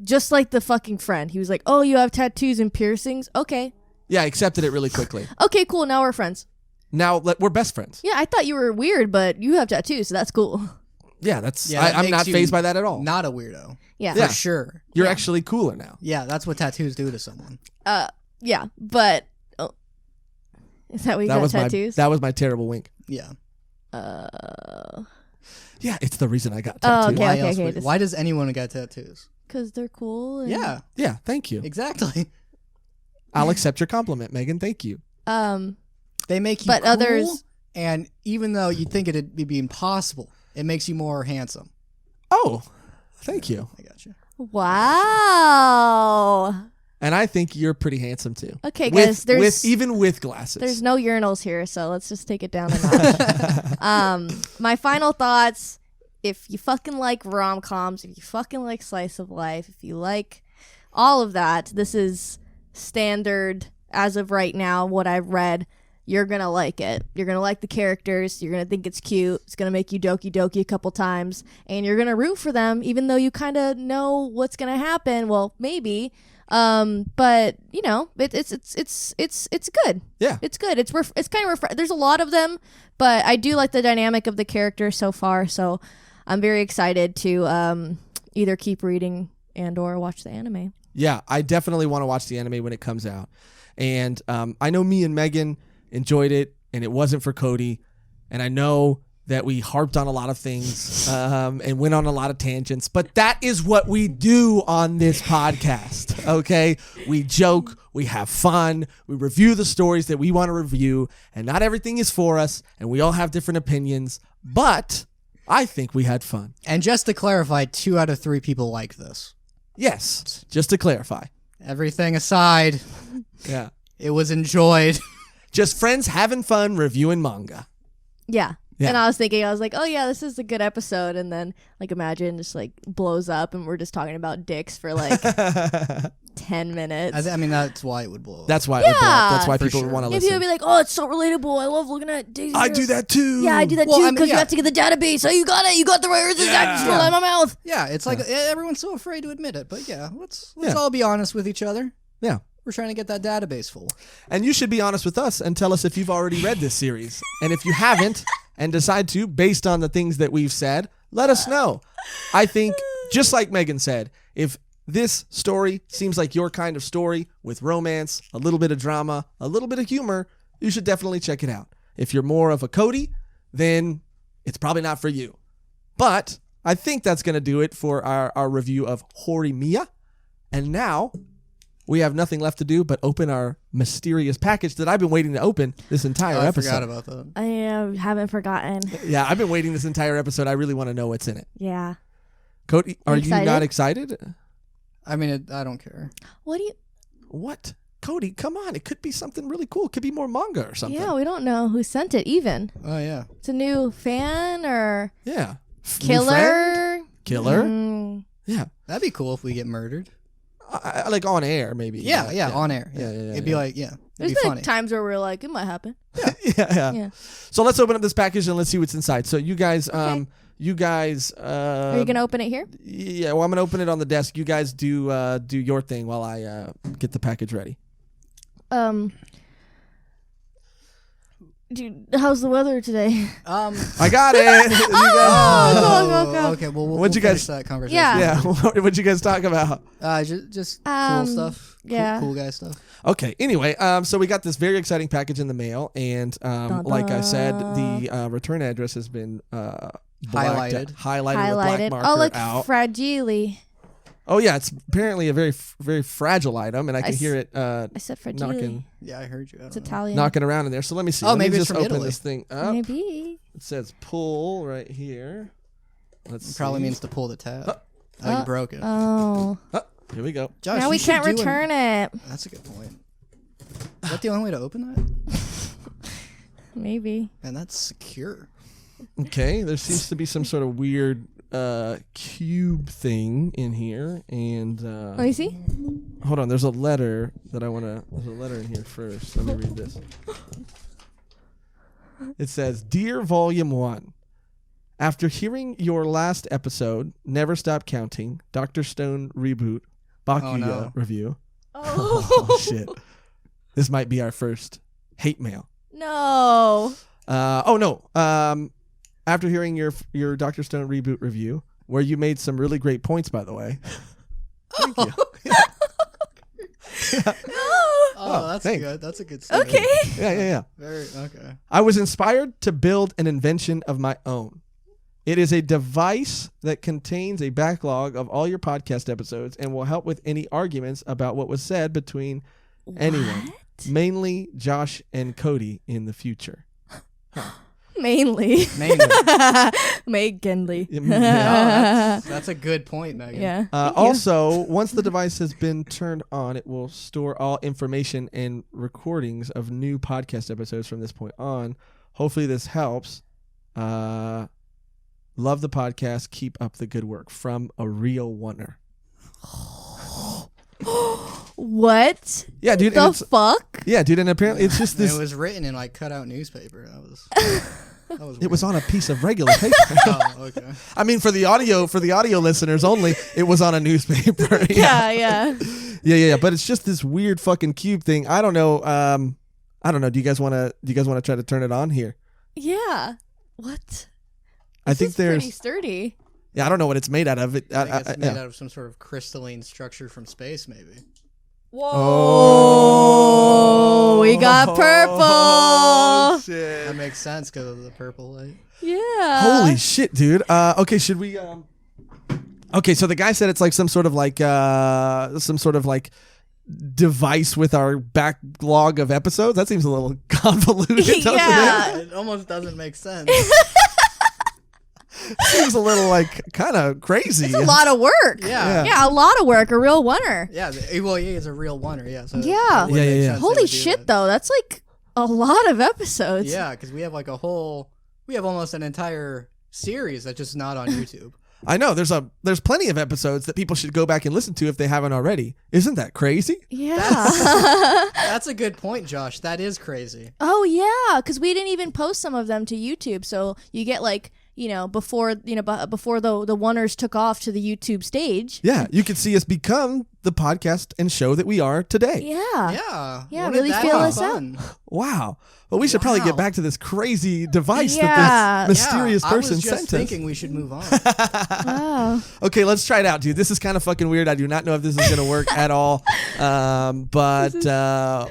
just like the fucking friend. He was like, oh, you have tattoos and piercings? Okay. Yeah, accepted it really quickly. Okay, cool. Now we're friends. Now we're best friends. Yeah, I thought you were weird, but you have tattoos, so that's cool. Yeah, I'm not fazed by that at all. Not a weirdo. Yeah. For sure. You're actually cooler now. Yeah, that's what tattoos do to someone. Yeah, but is that what you got tattoos? That was my terrible wink. Yeah. Yeah, it's the reason I got tattoos. Okay. Why does anyone get tattoos? Because they're cool. And Yeah. Yeah, thank you. Exactly. I'll accept your compliment, Megan. Thank you. They make you but cool, others, and even though you'd think it'd be impossible, it makes you more handsome. Oh, thank you. I got you. Wow. And I think you're pretty handsome too. Okay, guys. Even with glasses. There's no urinals here, so let's just take it down a notch. My final thoughts: if you fucking like rom-coms, if you fucking like slice of life, if you like all of that, this is standard as of right now. What I've read. You're going to like it. You're going to like the characters. You're going to think it's cute. It's going to make you doki doki a couple times. And you're going to root for them, even though you kind of know what's going to happen. Well, maybe. But, it's good. Yeah. It's good. It's kind of there's a lot of them, but I do like the dynamic of the characters so far. So I'm very excited to either keep reading and or watch the anime. Yeah, I definitely want to watch the anime when it comes out. And I know me and Megan enjoyed it, and it wasn't for Cody, and I know that we harped on a lot of things and went on a lot of tangents, but that is what we do on this podcast, okay? We joke, we have fun, we review the stories that we want to review, and not everything is for us, and we all have different opinions, but I think we had fun. And just to clarify, 2 out of 3 people like this. Yes, just to clarify. Everything aside, Yeah. it was enjoyed. Just friends having fun reviewing manga. Yeah. Yeah. And I was like, oh yeah, this is a good episode. And then imagine just blows up and we're just talking about dicks for 10 minutes. I mean, that's why it would blow up. That's why it would blow up. That's why For people sure. want to If listen. people would be like, oh, it's so relatable. I love looking at dicks. I do that too. Yeah, I do that Well, too I mean, because you yeah. have to get the database. So you got it. You got the right words. Exactly. Just roll out of my mouth. Yeah, it's like everyone's so afraid to admit it. But yeah, let's Yeah. all be honest with each other. Yeah. We're trying to get that database full. And you should be honest with us and tell us if you've already read this series. And if you haven't and decide to, based on the things that we've said, let us know. I think, just like Megan said, if this story seems like your kind of story with romance, a little bit of drama, a little bit of humor, you should definitely check it out. If you're more of a Cody, then it's probably not for you. But I think that's going to do it for our review of Horimiya. And now we have nothing left to do but open our mysterious package that I've been waiting to open this entire episode. I forgot about that. I haven't forgotten. Yeah, I've been waiting this entire episode. I really want to know what's in it. Yeah. Cody, are you excited? not excited? I mean, I don't care. What? Cody, come on. It could be something really cool. It could be more manga or something. Yeah, we don't know who sent it even. Oh, yeah. It's a new fan or Yeah. killer. Killer? Mm. Yeah. That'd be cool if we get murdered. Like on air, maybe. Yeah, on air. Yeah. It'd be like, it'd There's be been funny. times where we're like, it might happen. Yeah. So let's open up this package and let's see what's inside. So you guys, Okay. Are you gonna open it here? Yeah, well, I'm gonna open it on the desk. You guys do your thing while I get the package ready. Dude, how's the weather today? I got it. You guys, Go. Okay. Well, What'd you guys- finish that conversation? Yeah. what'd you guys talk about? Just cool Um, stuff. yeah. Cool guy stuff. Okay. Anyway, so we got this very exciting package in the mail, and like I said, the return address has been Highlighted with black marker Oh, like out. fragile. Oh yeah, it's apparently a very very fragile item, and I can hear it I said fragile. knocking Yeah, I heard you. I It's don't know. Italian. knocking around in there. So let me see. Oh, Let me maybe it's just from open Italy. this thing up. Maybe. It says pull right here. Let's It probably see. means to pull the tab. Oh, you broke it. Oh. Here we go. Josh, Now you we should can't do return it. That's a good point. Is that the only way to open that? Maybe. Man, that's secure. Okay, there seems to be some sort of weird cube thing in here, and Let me see. hold on. There's a letter that I want to. There's a letter in here first. Let me read this. It says, "Dear Volume 1, after hearing your last episode, Never Stop Counting, Dr. Stone Reboot, Bakuya no. Review." Oh. Oh, shit. This might be our first hate mail. No. Oh, no. After hearing your Dr. Stone Reboot review, where you made some really great points, by the way. Thank you. Oh, that's thanks. good. That's a good statement. Okay. Yeah. Very okay. I was inspired to build an invention of my own. It is a device that contains a backlog of all your podcast episodes and will help with any arguments about what was said between anyone, mainly Josh and Cody in the future. Mainly. Mainly. Yeah. That's a good point, Megan. Yeah. Thank you. Also, once the device has been turned on, it will store all information and recordings of new podcast episodes from this point on. Hopefully this helps. Love the podcast. Keep up the good work. From a real oneer. What? Yeah, dude. The and it's, fuck? yeah, dude. And apparently it's just And this. it was written in like cutout newspaper. That was It was on a piece of regular paper. Oh, okay. I mean, for the audio listeners only, it was on a newspaper. Yeah. Yeah. But it's just this weird fucking cube thing. I don't know. Do you guys want to try to turn it on here? Yeah. What? I think This is pretty there's. sturdy. Yeah, I don't know what it's made out of. I think it's made Yeah. out of some sort of crystalline structure from space, maybe. Whoa. Oh. We got purple. Oh, shit. That makes sense because of the purple light. Yeah. Holy shit, dude. Okay, should we? Okay, so the guy said it's like some sort of like device with our backlog of episodes. That seems a little convoluted, doesn't Yeah. It almost doesn't make sense. it? Seems a little like kind of crazy. It's a lot of work. Yeah. Yeah, a lot of work. A real winner. Yeah, well, he is a real oneer, yeah. So Yeah. it would Yeah, make yeah. sense they Holy would do shit, that. though. That's like a lot of episodes. Yeah, because we have we have almost an entire series that's just not on YouTube. I know there's plenty of episodes that people should go back and listen to if they haven't already. Isn't that crazy? Yeah. That's a good point, Josh. That is crazy. Oh, yeah. Because we didn't even post some of them to YouTube. So you get like, before the oneers took off to the YouTube stage. Yeah, you could see us become the podcast and show that we are today. Yeah. Yeah. Yeah, Wouldn't really that feel be us out. fun? Wow. Well, we should probably get Wow. back to this crazy device Yeah. that this mysterious yeah, person I was just sent thinking us. we should move on. Wow. Okay, let's try it out, dude. This is kind of fucking weird. I do not know if this is going to work at all. But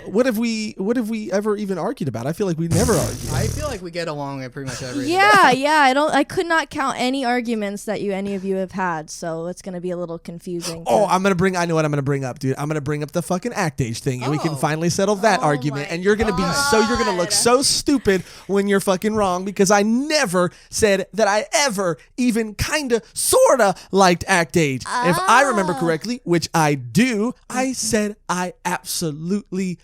what have we ever even argued about? I feel like we never argued. I feel like we get along at pretty much everything. Yeah. I could not count any arguments that any of you have had. So it's going to be a little confusing. Oh, I'm going to bring, I know what I'm going to bring up, dude? I'm going to bring up the fucking act age thing, and we can Oh. finally settle that Oh argument. my And you're going to be you're going to look so stupid when you're fucking wrong, because I never said that I ever even kind of, sort of liked act age. If I remember correctly, which I do, I said I absolutely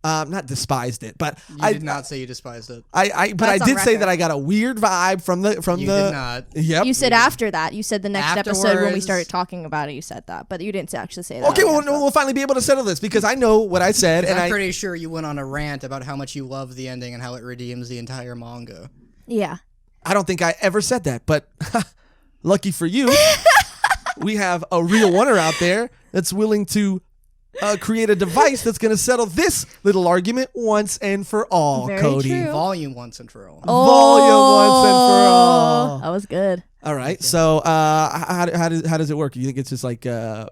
not despised it, but You did not say you despised it. But I That's on did say record. that I got a weird vibe from the You did not. Yep. You said after that. You said the next episode when we Afterwards. started talking about it. You said that, but you didn't actually say that. Okay, well, we'll finally be able to settle this, because I know what I said, and I'm pretty sure you went on a rant about how much you love the ending and how it redeems the entire manga. Yeah. I don't think I ever said that, but lucky for you, we have a real oneer out there that's willing to create a device that's going to settle this little argument once and for all, Very Cody. true. Volume once and for all. Volume once and for all. That was good. All right, so how does it work? You think it's just like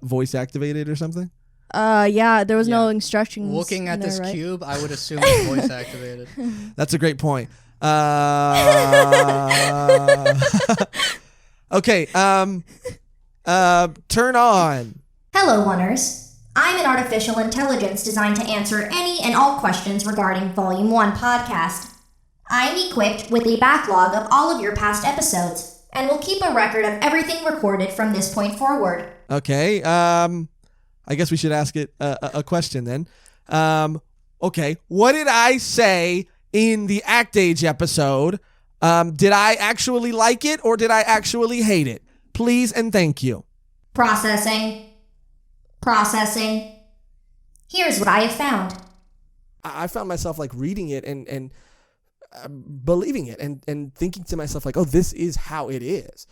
voice activated or something? Yeah, there was no Yeah. instructions. Looking at in there, this right? cube, I would assume it's voice activated. That's a great point. Okay, turn on. Hello, Oneers. I'm an artificial intelligence designed to answer any and all questions regarding Volume 1 podcast. I'm equipped with a backlog of all of your past episodes, and will keep a record of everything recorded from this point forward. Okay, I guess we should ask it a question then. Okay, what did I say in the Act Age episode? Did I actually like it, or did I actually hate it? Please and thank you. Processing. Here's what I have found. I found myself like reading it and believing it and thinking to myself like, oh, this is how it is.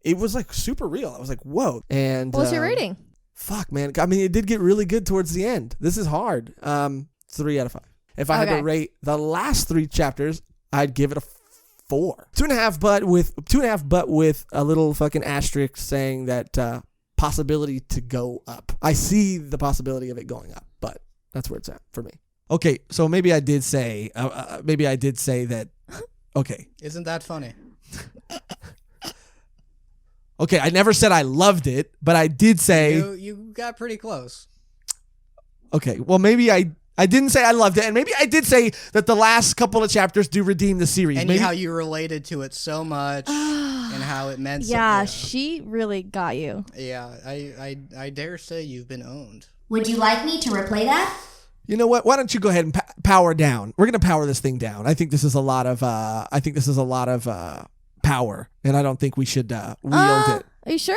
It was like super real. I was like, whoa. And What was your rating? Fuck, man. I mean, it did get really good towards the end. This is hard. 3 out of 5. If I had to Okay. rate the last 3 chapters, I'd give it a 4. 2.5, but with a little fucking asterisk saying that possibility to go up. I see the possibility of it going up, but that's where it's at for me. Okay, so maybe I did say that. Okay, Isn't that funny? okay. I never said I loved it, but I did say. You got pretty close. Okay, well maybe I didn't say I loved it, and maybe I did say that the last couple of chapters do redeem the series. And Maybe how you related to it so much and how it meant Yeah, something. she really got you. Yeah, I dare say you've been owned. Would you like me to replay that? You know what? Why don't you go ahead and power down? We're gonna power this thing down. I think this is a lot of power, and I don't think we should wield it. Are you sure?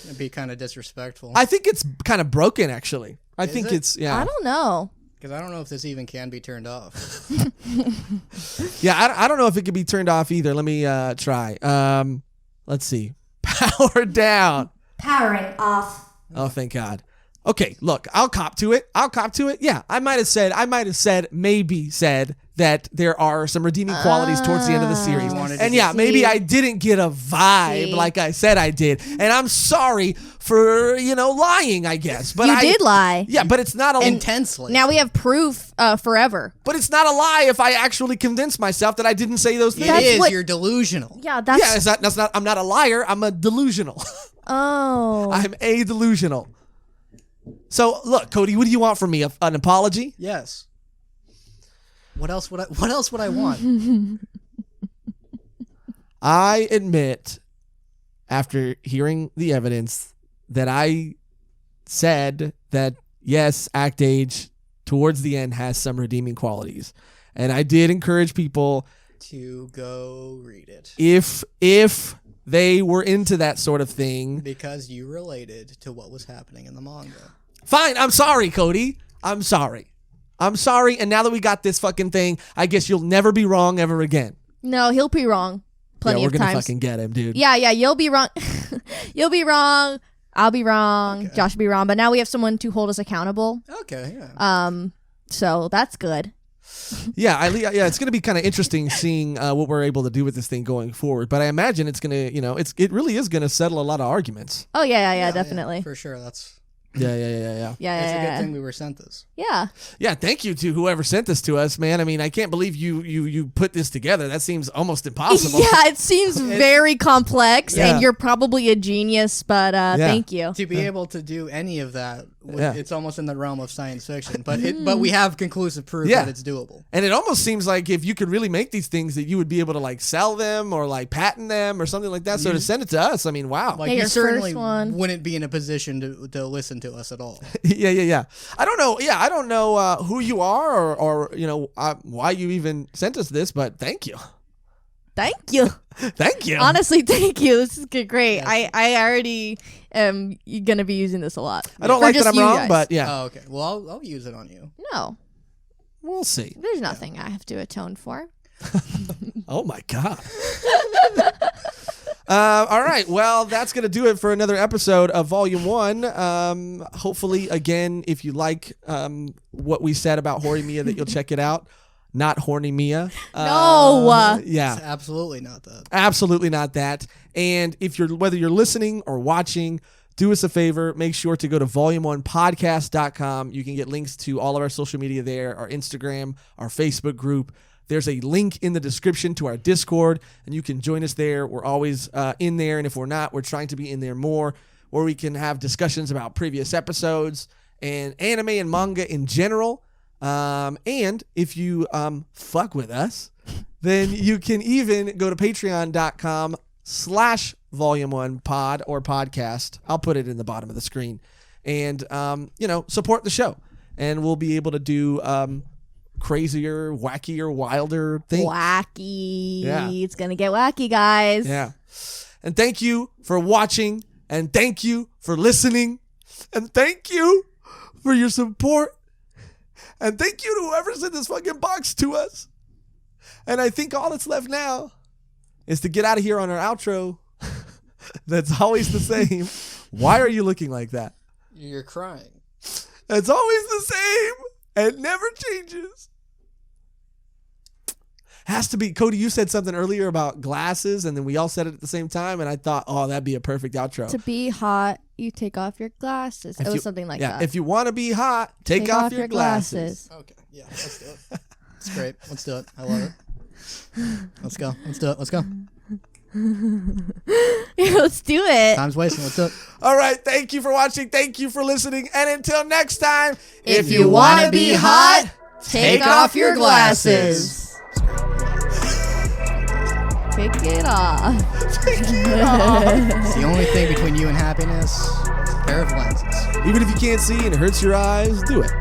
It'd be kind of disrespectful. I think it's kind of broken, actually. I Is think it? it's yeah. I don't know. Because I don't know if this even can be turned off. Yeah, I don't know if it can be turned off either. Let me try. Let's see. Power down. Powering off. Oh, thank God. Okay, look, I'll cop to it. Yeah, I might have said that there are some redeeming qualities towards the end of the series. wanted to And get- yeah, maybe See? I didn't get a vibe See? like I said I did. And I'm sorry for, lying, I guess. But You I did lie. Yeah, but it's not a Intensely. Now we have proof forever. but it's not a lie if I actually convince myself that I didn't say those things. It That's is. what- You're delusional. Yeah, that's. Yeah, that's not I'm not a liar, I'm a delusional. Oh. I'm a delusional. So, look, Cody, what do you want from me? An apology? Yes. What else would I want? I admit, after hearing the evidence, that I said that, yes, Act Age towards the end has some redeeming qualities. And I did encourage people, To go read it. if they were into that sort of thing. Because you related to what was happening in the manga. Fine, I'm sorry, Cody. I'm sorry. And now that we got this fucking thing, I guess you'll never be wrong ever again. No, he'll be wrong. Plenty yeah, we're of gonna times. fucking get him, dude. Yeah, you'll be wrong. You'll be wrong. I'll be wrong. Okay. Josh will be wrong. But now we have someone to hold us accountable. Okay, yeah. So that's good. Yeah, it's going to be kind of interesting seeing what we're able to do with this thing going forward. But I imagine it's going to, it really is going to settle a lot of arguments. Oh yeah, definitely. For sure. That's Yeah. Yeah, It's a yeah, good thing we were sent this. yeah. Yeah, thank you to whoever sent this to us, man. I mean, I can't believe you put this together. That seems almost impossible. Yeah, it seems very complex, Yeah. and you're probably a genius, but thank you. To be able to do any of that, Yeah. it's almost in the realm of science fiction. But we have conclusive proof Yeah. that it's doable. And it almost seems like if you could really make these things that you would be able to like sell them or like patent them or something like that. So to send it to us, I mean, wow. Like Yeah, you your certainly first one. wouldn't be in a position to listen to us at all. Yeah. I don't know. Yeah, I don't know who you are or why you even sent us this, but thank you. Thank you. Thank you. Honestly, thank you. This is great. I already am going to be using this a lot. I don't For like that just I'm you wrong, guys. but yeah, Oh, okay. Well, I'll use it on you. No, we'll see. there's nothing I have to atone for. Oh my God. All right. Well, that's going to do it for another episode of Volume 1. Hopefully, again, if you like what we said about Horimiya, that you'll check it out. Not Horimiya. No. Yeah. It's absolutely not that. Absolutely not that. And if whether you're listening or watching, do us a favor. Make sure to go to volume1podcast.com. You can get links to all of our social media there, our Instagram, our Facebook group. There's a link in the description to our Discord, and you can join us there. We're always in there, and if we're not, we're trying to be in there more, where we can have discussions about previous episodes and anime and manga in general. And if you fuck with us, then you can even go to patreon.com/volume1pod or podcast. I'll put it in the bottom of the screen, and support the show, and we'll be able to do crazier, wackier, wilder things. Wacky. Yeah. It's going to get wacky, guys. Yeah. And thank you for watching, and thank you for listening, and thank you for your support, and thank you to whoever sent this fucking box to us. And I think all that's left now is to get out of here on our outro. That's always the same. Why are you looking like that? You're crying. It's always the same. It never changes. Has to be. Cody, you said something earlier about glasses, and then we all said it at the same time, and I thought, oh, that'd be a perfect outro. To be hot, you take off your glasses. It was something like that. If you want to be hot, take off your glasses. Okay. Yeah, let's do it. It's great. Let's do it. I love it. Let's go. Let's do it. Let's go. Let's do it. Time's wasting. Let's do it. All right. Thank you for watching. Thank you for listening. And until next time, If you wanna be hot, take off your glasses. Take it off. It's the only thing between you and happiness. A pair of lenses. Even if you can't see and it hurts your eyes, do it.